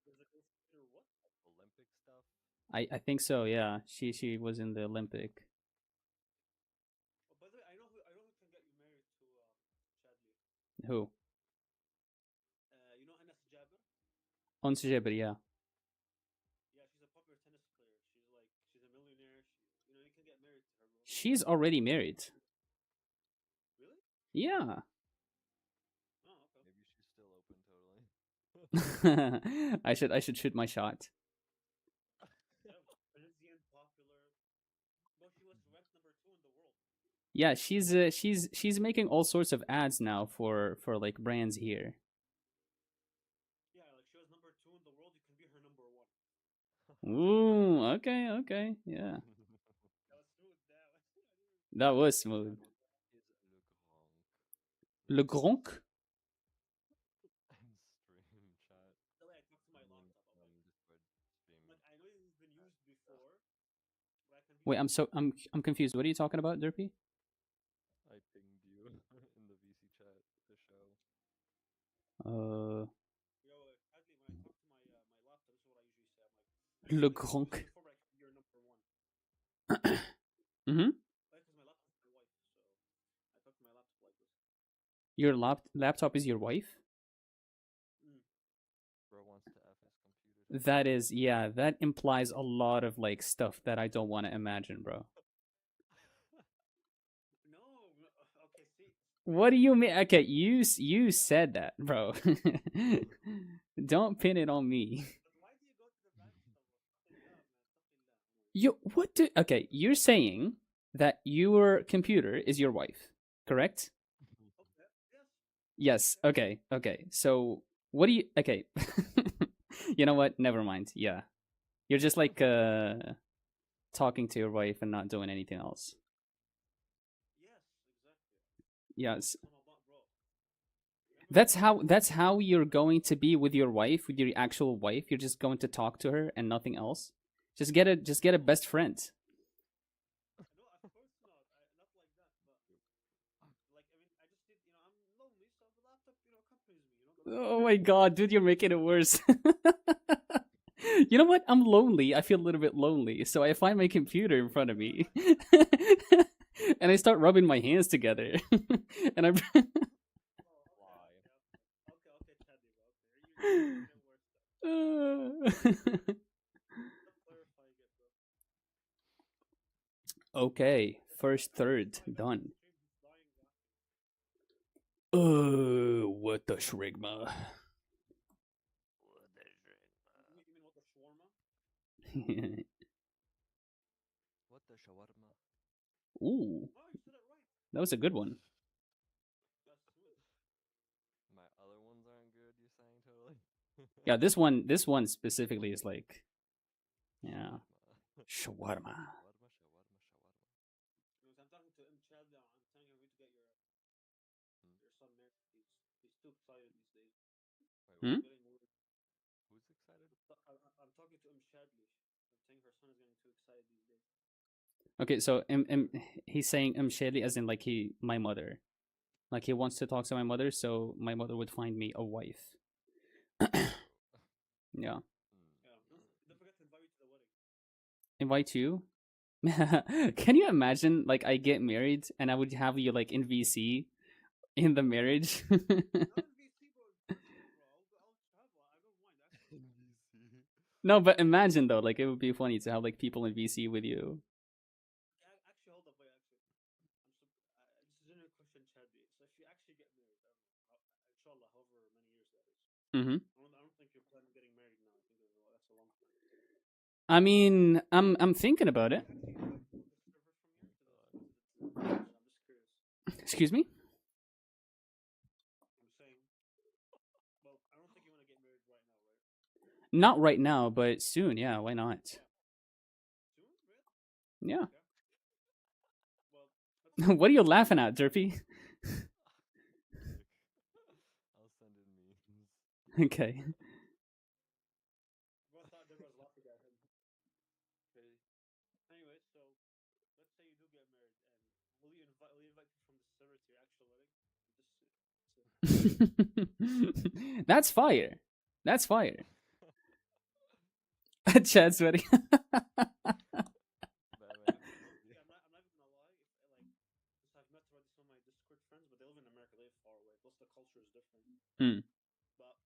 There's a girl skater, what? Olympic stuff. I think so. Yeah, she was in the Olympic. Oh, by the way, I know who can get you married to Chadley. Who? You know Anas Jabir? Ons Jabir, yeah. Yeah, she's a popular tennis player. She's a millionaire. You can get married to her, bro. She's already married. Really? Yeah. Oh, okay. Maybe she's still open totally. I should shoot my shot. Yeah, Parisian, popular. Well, she was ranked #2 in the world. Yeah, she's making all sorts of ads now for like brands here. Yeah, like she was #2 in the world. You can be her #1. Ooh, okay, okay, yeah. That was smooth. Damn. That was smooth. Is Le Le Gronk. Gronk? And stream chat. The way I talk to my I mean, laptop, okay? Discord stream. Like I know he's been used before, but I can be Wait, like, I'm confused. What are you talking about, Derpy? I pinged you in the VC chat to show. Uh, yo, sadly, when I talk to my my laptop, this is what I usually say. I'm like, Le I know you've Gronk. used it before, but I can be your #1. Mm-hmm. Like, cause my laptop is my wife, so I talk to my laptop like this. Your laptop is your wife? Bro wants to F his computer. That is, yeah, that implies a lot of like stuff that I don't want to imagine, bro. No, okay, see. What do you mean? Okay, you said that, bro. Don't pin it on me. But why do you go to the bad stuff? Fucking love, man. You what do? Okay, you're saying that your computer is your wife, correct? Okay, yes. Yes. Okay. Okay. So what do you? Okay. You know what? Never mind. Yeah, you're just like talking to your wife and not doing anything else. Yes, exactly. Yes. Bro. Remember That's how you're going to be with your wife, with your actual wife. You're just going to talk to her and nothing else. Just get a best friend. no, of course not. Not like that, but like I mean, I just did. I'm lonely, so the laptop, accompanies me. Oh my god, dude, you're making it worse. You know what? I'm lonely. I feel a little bit lonely. So I find my computer in front of me. And I start rubbing my hands together. And I Oh, okay, Chaddy, bro. Okay, you're making it worse. Stop clarifying it, bro. Okay, first third done. What the shrigma? You mean what the shawarma? What the shawarma? Ooh, Oh, you said it right. that was a good one. That's smooth. My other ones aren't good, you're saying totally? Yeah, this one specifically is like, yeah, shawarma. Shawarma. Shawarma. I'm talking to Chad. I'm telling him we to get your son married. He's too excited these days. Wait, Hmm? what? Getting weird. Who's excited? I'm talking to Shadley. I'm saying her son is getting too excited these days. Okay, so he's saying Shady as in like my mother, like he wants to talk to my mother, so my mother would find me a wife. Yeah, Yeah. Don't forget to invite me to the wedding. invite you. Can you imagine like I get married and I would have you like in VC in the marriage? Not in VC, bro. In person, bro. I'll travel. I don't mind. Actually, NBC. No, but imagine though, like it would be funny to have like people in VC with you. actually, hold up, wait. Actually, this is a genuine question, Chadley. So if you actually get married, I don't know, inshallah, however many years that is. Mm-hmm. I don't think you're planning on getting married now. I think that's a long time. I mean, I'm thinking about it. The servers from here to the I'm just curious. Excuse me. I'm saying, well, I don't think you want to get married right now, right? Not right now, but soon. Yeah, why not? Soon, really? Yeah. Okay. Well, What are you laughing at, Derpy? I'll send in memes. Okay. Bro thought there was laughing at him. Okay. Anyway, so let's say you do get married, and will you invite people from the server to your actual wedding? That's fire. That's fire. Chad's wedding. Yeah, I'm not even gonna lie. If I've met already some of my Discord friends, but they live in America. They live far away. Plus, the culture is different. Hmm. But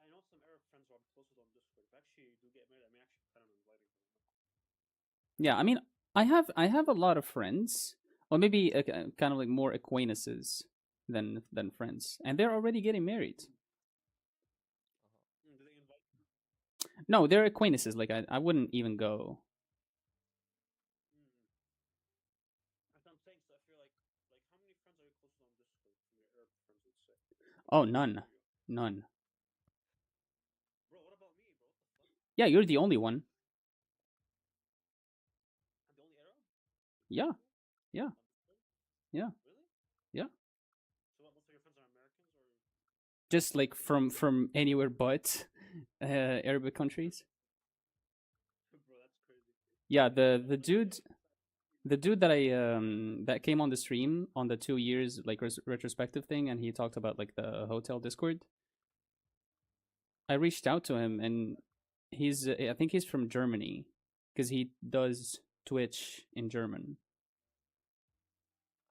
I know some Arab friends who I'm close with on Discord. If I actually do get married, I may actually plan on inviting them. Yeah, I mean, I have a lot of friends, or maybe kind of like more acquaintances than friends, and they're already getting married. Uh-huh. Do they invite you? No, they're acquaintances. Like I wouldn't even go. That's what I'm saying. So I feel like how many friends are you close to on Discord from your Arab friends, let's say? Oh, How close none, are you? none. Bro, what about me, bro? What the fuck? Yeah, you're the only one. I'm the only Arab Yeah, close to yeah, on Discord? yeah, Really? yeah. So what, most of your friends are Americans or Just like Asian? from anywhere but Arabic countries. Bro, that's crazy. Yeah, the But yeah, dude the dude that I that came on the stream on the 2 years like retrospective thing, and he talked about like the hotel Discord. I reached out to him, and I think he's from Germany because he does Twitch in German.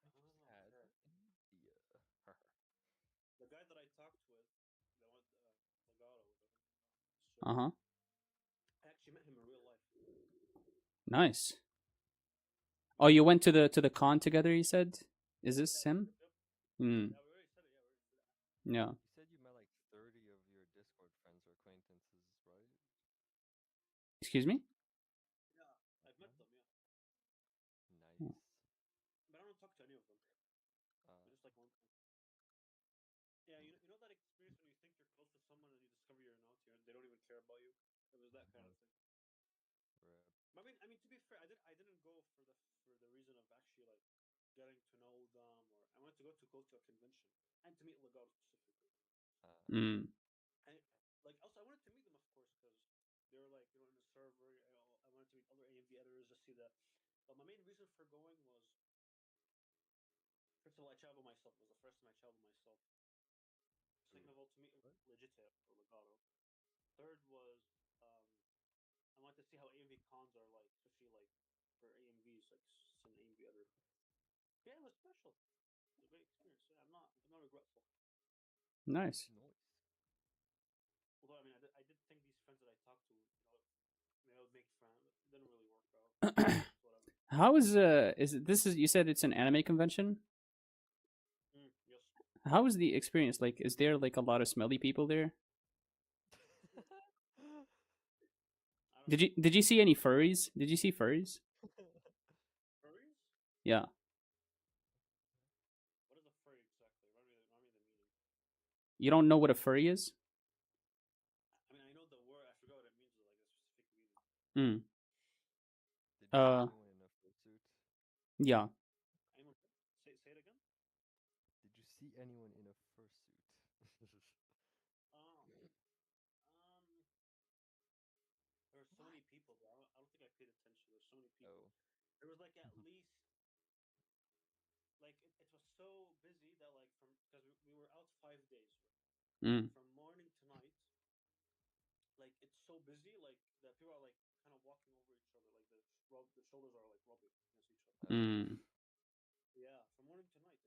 I just oh, had okay. an idea. The guy that I talked with, that went Legato, whatever, Uh server. huh. I actually met him in real life. Nice. Oh, you went to the con together. You said, "Is this Yeah, him?" yep. Hmm. Yeah, we already said it. Yeah, we already said it. Yeah. You said you met like 30 of your Discord friends or acquaintances, right? Excuse me. Yeah, I've met them. Yeah, Oh. Nice. but I don't talk to any of them. Uh, I just like one. Yeah, you know that experience when you think you're close to someone and you discover you're not. They don't even care about you. It was that kind of thing. rip. I mean, to be fair, I didn't go for the reason of actually like getting to know them, or I wanted to go to a convention and to meet Legato specifically. Hmm. And like also I wanted to meet them, of course, because they were like in the server. I wanted to meet other AMV editors, just see that. But my main reason for going was, first of all, I traveled myself. It was the first time I traveled myself. Second of all, to meet What? Legite or Legato. Third was um, I wanted to see how AMV cons are like, especially like for AMVs, like some AMV editor. Yeah, it was special. It was a great experience. Yeah, I'm not regretful. Nice. Nice. Although I did think these friends that I talked to, maybe I would make friends, but it didn't really work out. Whatever. How is it, this is you said it's an anime convention? Yes. How is the experience like? Is there like a lot of smelly people there? I don't Did know. you see any furries? Did you see furries? Furries? Yeah. What is a furry exactly? Remind me the meaning. You don't know what a furry is? I mean, I know the word. I forgot what it means, like a specific meaning. Hmm. Did you see Uh. anyone in a fursuit? Yeah. Anyone? Say it again. Did you see anyone in a fursuit? Oh. There were so What? many people, but I don't think I paid attention. There were so many people. Oh. There was like at least like it was so busy that like from because we were out 5 days, right? Mm. From morning to night, like it's so busy like that people are like kind of walking over each other, like the shoulders are like rubbing against each other. Oh. Mm. Yeah, from morning to night,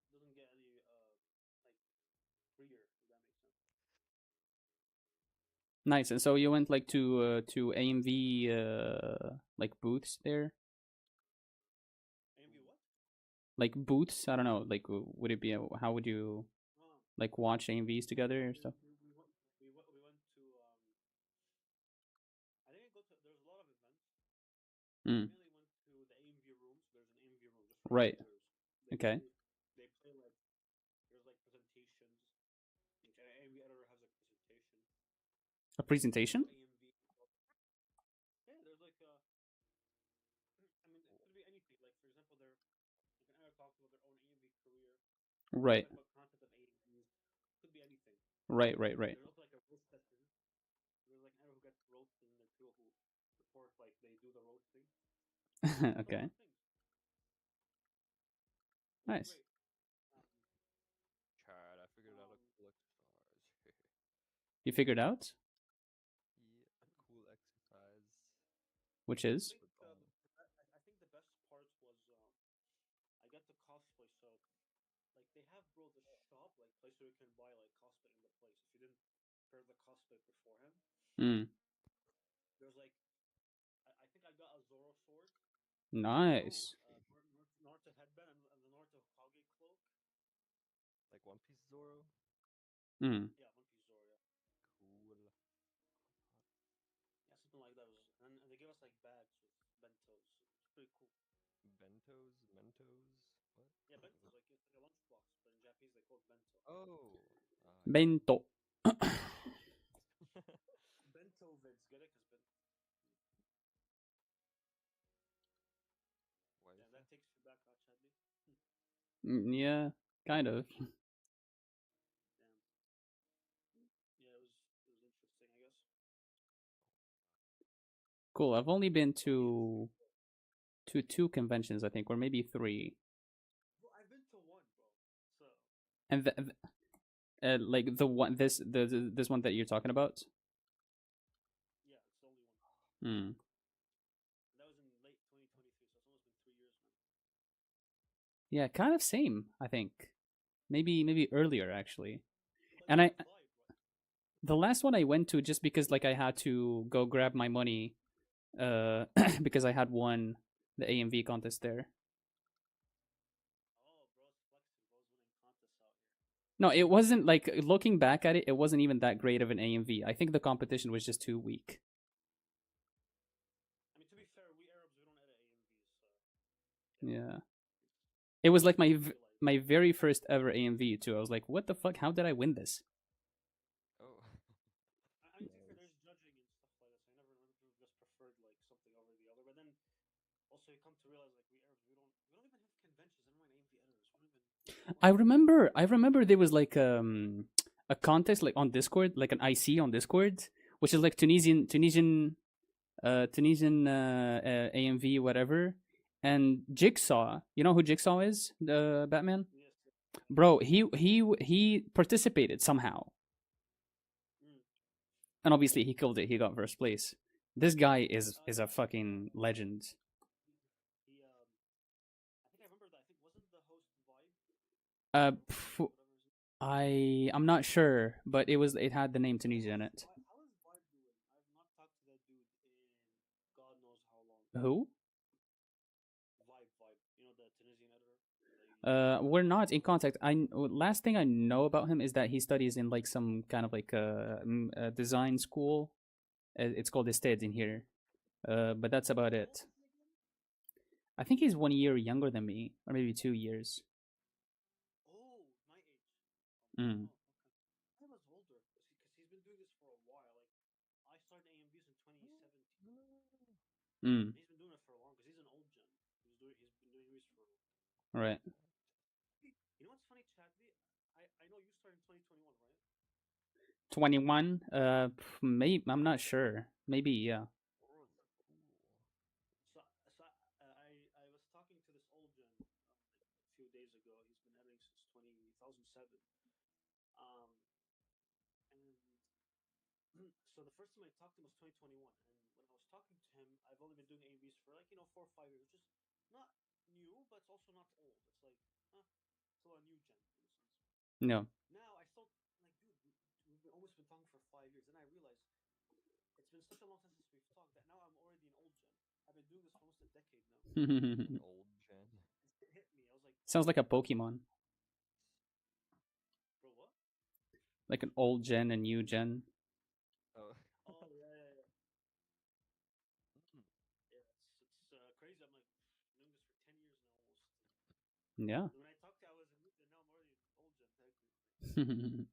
it doesn't get any like freer. If that makes sense. Nice. And so you went like to AMV like booths there, AMV what? like booths. I don't know. Like, would it be how would you Oh, like watch AMVs together or stuff? we went to I think I go to there's a lot of events. I Mm. mainly went to the AMV rooms. There's an AMV room just for AMV Right. editors. They Okay. play they play like there's like presentations. Each AMV editor has a presentation. A There's also presentation. AMV. Yeah, there's like I mean, it could be anything. Like for example, like an editor talks about their own AMV career. They Right. talk about content of AMVs. Could be anything. Right. Right. Right. There's also like a roast session. There's like an editor who gets roasted, and there's people who report like they do the roasting. There's a lot Okay. of things. It was Nice. great. Um, Chad, I figured out a um, cool exercise. You figured out Yeah, cool exercise. which I is think For Dom. I think the best part was I got to cosplay. So like they have bro the shop like place where you can buy like cosplay in the place if you didn't prepare the cosplay beforehand. mm. There's like Zoro sword. Nice. Naruto headband and the Naruto Kage cloak. Like One Piece Zoro. Mm. Yeah, One Piece Zoro. Yeah, Cool. yeah, something like that. And they gave us like bags with bentos. It's pretty cool. Bentos, Mentos. What? Yeah, bentos like a lunchbox, but in Japanese they call it bento. Oh. Bento. Bento vids, get it? Cause Why is yeah, that takes you back, Chadley. Yeah, kind of. Damn. Yeah, it was interesting, I guess. Cool. I've only been to two conventions, I think, or maybe three. Bro, I've been to one, bro. So And like the one this one that you're talking about. yeah, it's the only one. Hmm. And that was in late 2023, so it's almost been 3 years now. Yeah, kind of same. I think maybe earlier actually. But And it's a vibe, right? the last one I went to just because like I had to go grab my money, because I had won the AMV contest there. Oh, bro's flexing. Bro's winning contests out here. No, it wasn't like looking back at it, it wasn't even that great of an AMV. I think the competition was just too weak. I mean, to be fair, we Arabs, we don't edit AMVs, so Yeah. It was like we like. my very first ever AMV too. I was like, what the fuck? How did I win this? Oh. I mean, to be fair, there's judging and stuff like this. I never just preferred like something over the other. But then also you come to realize like we Arabs, we don't even have conventions. I don't mind AMV editors. We don't even. I remember there was like a contest like on Discord, like an IC on Discord, which is like Tunisian AMV whatever. And Jigsaw, you know who Jigsaw is? The Batman? Yes. Bro, he participated somehow. Mm. And obviously he killed it. He got first place. This guy is a fucking legend. He I think I remember that. I think wasn't the host Vibe? Uh, I'm not sure, but it had the name Tunisia in it. How is Vibe doing? I've not talked to that dude in God knows how long. Who? Vibe. You know the Tunisian editor. We're not in contact. Last thing I know about him is that he studies in like some kind of like design school. It's called Ested in here. But that's about it. I think he's 1 year younger than me, or maybe 2 years. Oh, my age. Mm. Oh, okay. I was older because he's been doing this for a while. Like I started AMVs in 2017. Mm. He's been doing it for a long because he's an old gen. He's been doing this for. Right. You know what's funny, Chadley? I know you started in 2021, right? 21. Maybe I'm not sure. Maybe yeah. Oh, cool. So I was talking to this old gen like a few days ago. He's been editing since 2007. Um, and so the first time I talked to him was 2021, and when I was talking to him, I've only been doing AVs for like 4 or 5 years, which is not new, but it's also not old. It's like, still a new gen in a sense. No. Now I still like, dude, we've almost been talking for 5 years, and I realized it's been such a long time since we've talked that now I'm already an old gen. I've been doing this for almost a decade now. An old gen. It hit me. I was like, Sounds like a Pokemon. bro, what? Like an old gen and new gen. Oh. Oh yeah. Mm. Yeah, it's crazy. I'm like doing this for 10 years now almost. Yeah. When I talked to you, I was a new gen. Now I'm already old gen technically.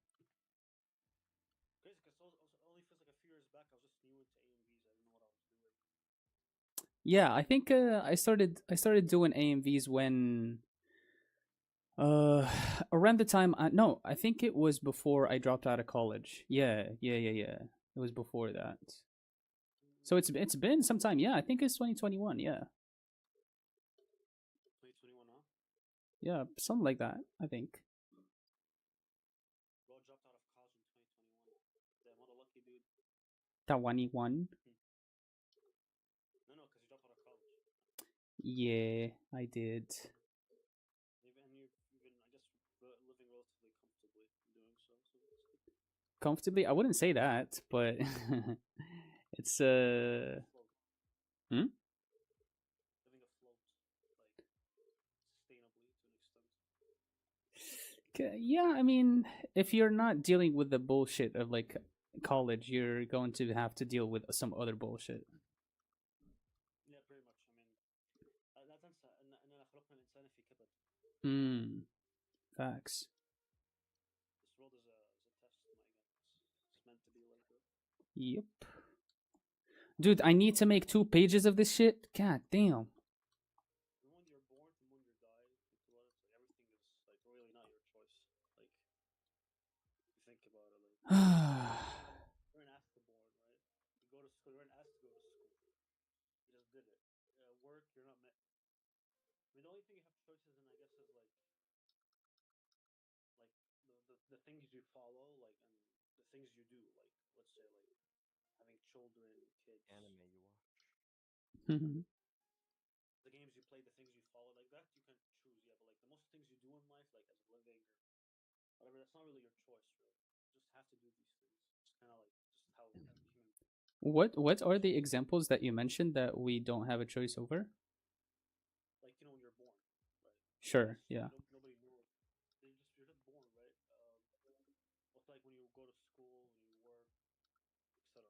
Crazy because only feels like a few years back I was just new into AMVs. I didn't know what I was doing. Yeah, I think I started doing AMVs when around the time no, I think it was before I dropped out of college. Yeah. It was before that. So it's been some time. Yeah, I think it's 2021. Yeah. 2021, huh? Yeah, something like that, I think. Bro dropped out of college in 2021. Damn, what a lucky dude. Tawani one. No, because he dropped out of college. Yeah, I did. You've been, I guess, living relatively comfortably doing so. Comfortably, I wouldn't say that, but it's Slogan. Hmm? yeah, I mean, if you're not dealing with the bullshit of like college, you're going to have to deal with some other bullshit. Yeah, pretty much. I mean, لا تنسى أننا خلقنا الإنسان في كبد. Hmm. Facts. This world is a test. My God, it's meant to be like that. Yep. Dude, I need to make 2 pages of this shit. God damn. And when you're born and when you die, to what it's like everything is like really not your choice. Like if you think about it, like you're an asked to born, right? You go to school, you're an asked to go to school. You just did it. Work, you're not met. I mean, the only thing you have choices in, I guess, is like the things you follow, like and the things you do. Like let's say like having children, kids, Anime you watch. the games you play, the things you follow, like that you can choose. Yeah, but like the most things you do in life, like as a living or whatever, that's not really your choice, really. You just have to do these things. It's kind of like just how human. What are the examples that you mentioned that we don't have a choice over? Like when you're born, right? Sure, yeah. Nobody knows. You're just born, right? What's like when you go to school, when you work, etc.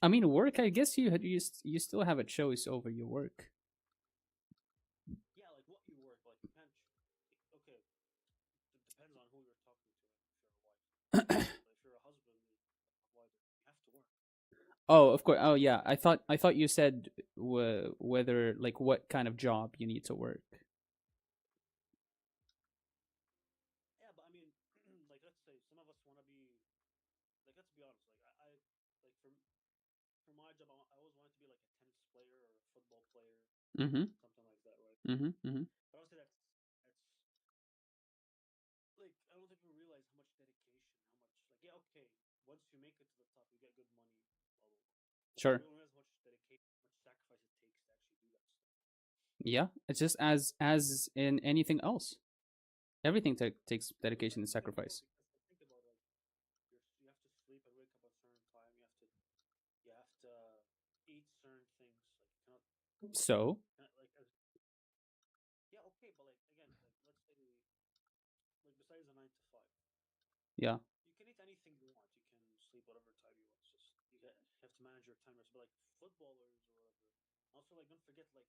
I mean, work. I guess you still have a choice over your work. Yeah, like what you work, like you can't. Okay, it depends on who you're talking to. If you're a wife, but if you're a husband, wife, you have to work. Oh, of course. Oh, yeah. I thought you said whether like what kind of job you need to work. Yeah, but I mean, like let's say some of us want to be like let's be honest, like I like for my job, I always wanted to be like a tennis player or a football player, Mm-hmm. something like that, right? Mm-hmm. Mm-hmm. But obviously that's like I don't think people realize how much dedication, how much like yeah, okay, once you make it to the top, you get good money, blah blah blah. But Sure. you don't realize how much dedication, how much sacrifice it takes to actually do that stuff. Yeah. It's just as in anything else. Everything takes dedication and Everything, bro. sacrifice. Because think about it, like you have to sleep and wake up at a certain time. You have to eat certain things. Like you So cannot like yeah, okay, but like again, like let's say like besides a 9 to 5, yeah. you can eat anything you want. You can sleep whatever time you want. It's just you have to manage your time. But like footballers or whatever. Also, like don't forget like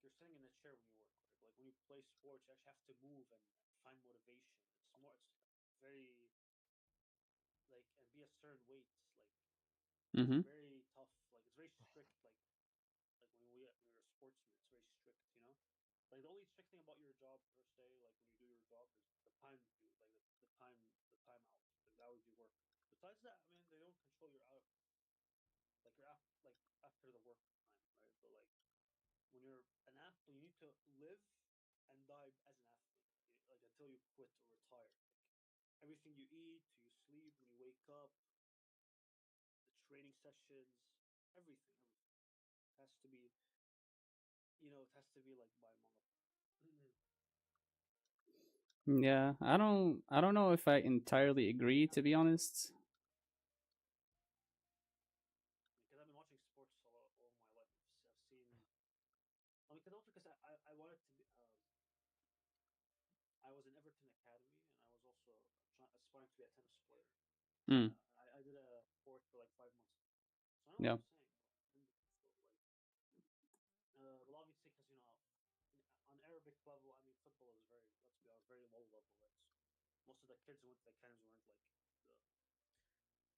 you're sitting in a chair when you work, right? But like when you play sports, you actually have to move and find motivation. It's very like and be a certain weight. Like it's Mm-hmm. very tough. Like it's very strict. Like when you're a sportsman, it's very strict. You know. Like the only strict thing about your job per se, like when you do your job, is the time you like the time out. Like that would be work. Besides that, I mean, they don't control your out like you're like after the work time, right? But like when you're an athlete, you need to live and die as an athlete, like until you quit or retire. Like everything you eat, you sleep, when you wake up, the training sessions, everything has to be, it has to be like by month. Yeah. I don't know if I entirely agree, to be honest. Because I've been watching sports all my life. I've seen. I mean, because also because I wanted to be. I was in Everton Academy, and I was also aspiring to be a tennis player. Mm. I did a sport for like 5 months. So I know what Yeah. you're saying. Well, obviously, because on Arabic level, I mean, football is very, let's be honest, very low level. Most of the kids who went to the academies weren't like the,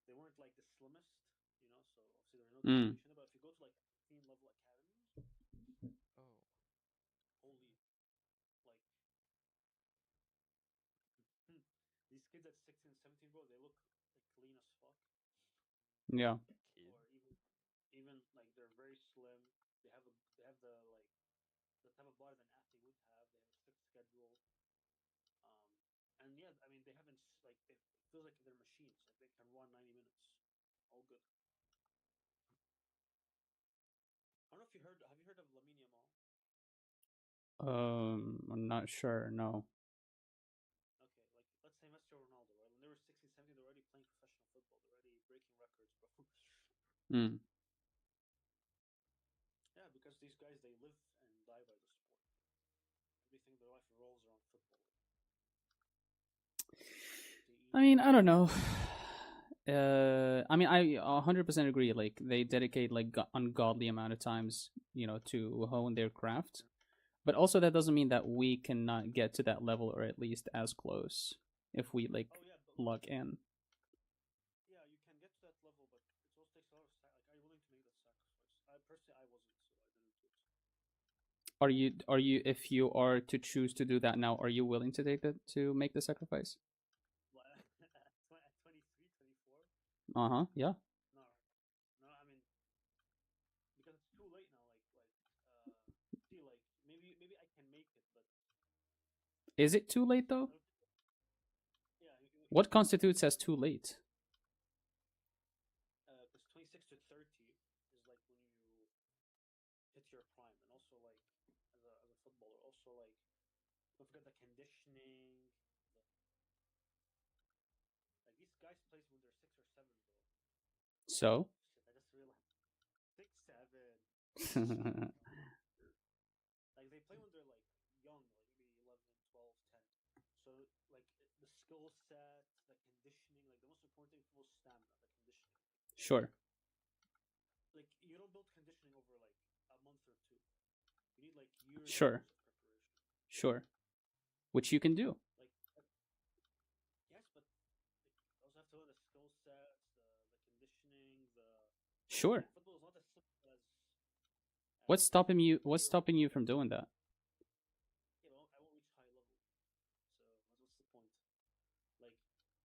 they weren't like the slimmest, So obviously there's no Mm. competition. But if you go to like team level academies, Oh, holy, like these kids at 16, 17, bro, they look like clean as fuck, Yeah. kid. or even like they're very slim. They have the type of body that an athlete would have. They have a strict schedule. Um, and yeah, I mean, they haven't like it feels like they're machines. Like they can run 90 minutes, all good. I don't know if you heard. Have you heard of Lamine Yamal? I'm not sure. No. Okay, like let's say Messi or Ronaldo, right? When they were 16, 17, they're already playing professional football. They're already breaking records, bro. Mm. Yeah, because these guys they live and die by the sport. Everything in their life revolves around football. I mean, I don't know. I mean, I 100% agree. Like, they dedicate like ungodly amount of times, to hone their craft. But also, that doesn't mean that we cannot get to that level, or at least as close, if we like Oh yeah, but luck in. yeah, you can get to that level, but it also takes a lot of like, are you willing to make that sacrifice? I personally, I wasn't, so I didn't do it. Are you if you are to choose to do that now, are you willing to make the sacrifice? Well, at 23, 24? Uh-huh. Yeah. No, no. I mean, because it's too late now. See, like maybe I can make it, but Is it too late I though? don't think. Yeah, What constitutes as too late? because 26 to 30 is like when you hit your prime, and also like as a footballer, also like don't forget the conditioning. Like these guys plays when they're 6 or 7, bro. So? Shit, I just realized 6, 7. Like they play when they're like young, like maybe 11, 12, 10. So like the skill set, the conditioning, like the most important thing was stamina, the conditioning. Sure. Like you don't build conditioning over like a month or two. You need like years and Sure. years of preparation. Sure. Which you can do. Like yes, but like, you also have to learn the skill sets, the conditioning, the Sure. like, football is not as simple What's as stopping you what's Europe. stopping you from doing that? Yeah, well, I won't reach high level. So what's the point? Like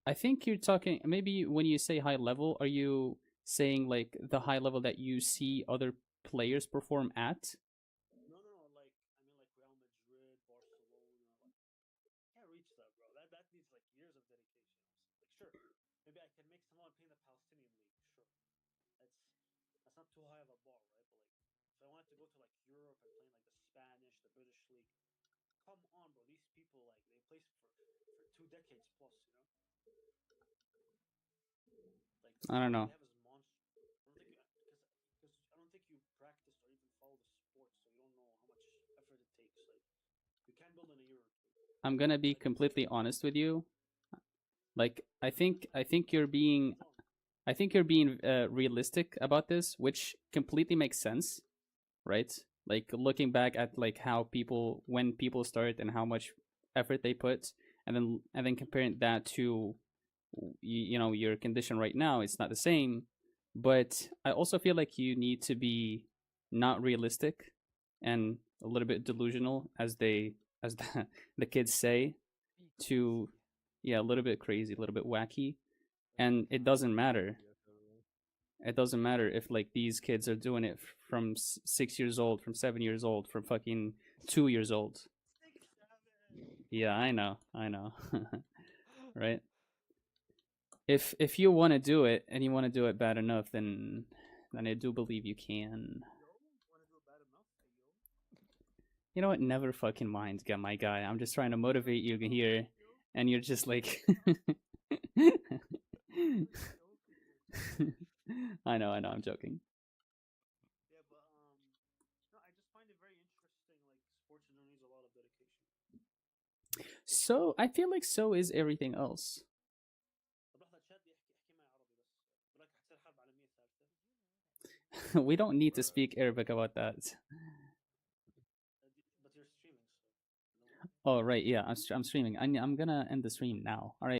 I think you're talking, maybe when you say high level, are you saying like the high level that you see other players perform at? no. Like I mean, like Real Madrid, Barcelona. Like can't reach that, bro. That needs like years of dedication. Like sure, maybe I can make someone play in the Palestinian league. Sure, that's not too high of a bar, right? But like if I wanted to go to like Europe and play in like the Spanish, the British league, come on, bro. These people like they play for 2 decades plus. Like the I don't skill that know. they have is monstrous. I don't think you because I don't think you practice or even follow the sport, so you don't know how much effort it takes. Like you can build in a year or two. I'm gonna be Like completely honest with you. Like, I think you're prove me being wrong. I think you're being realistic about this, which completely makes sense, right? Like, looking back at like how people when people start and how much effort they put, and then comparing that to your condition right now, it's not the same. But I also feel like you need to be not realistic and a little bit delusional, as the kids say, Be to crazy. yeah, a little bit crazy, a little bit wacky. Like And it I'm doesn't matter. yeah, totally. It doesn't matter if like these kids are doing it from 6 years old, from 7 years old, from fucking 2 years old. 6, 7. Yeah, I know. Right? If you want to do it and you want to do it bad enough, then I do believe you can. Yo, wanna do it bad enough? Hey, yo. You know what? Never fucking mind, my guy. I'm just trying to motivate you No, here, yo. and you're just like. I'm just joking, bro. I know. I'm joking. Yeah, but no, I just find it very interesting. Like sports in general needs a lot of dedication. So I feel like so is everything else. طب لحظة تشات احكي معي عربي بس بقولك حتصير حرب عالمية ثالثة. We don't need to Bruh. speak Arabic about that. But you're streaming, so. Oh right, yeah, I'm streaming. I'm gonna end the stream now. All right.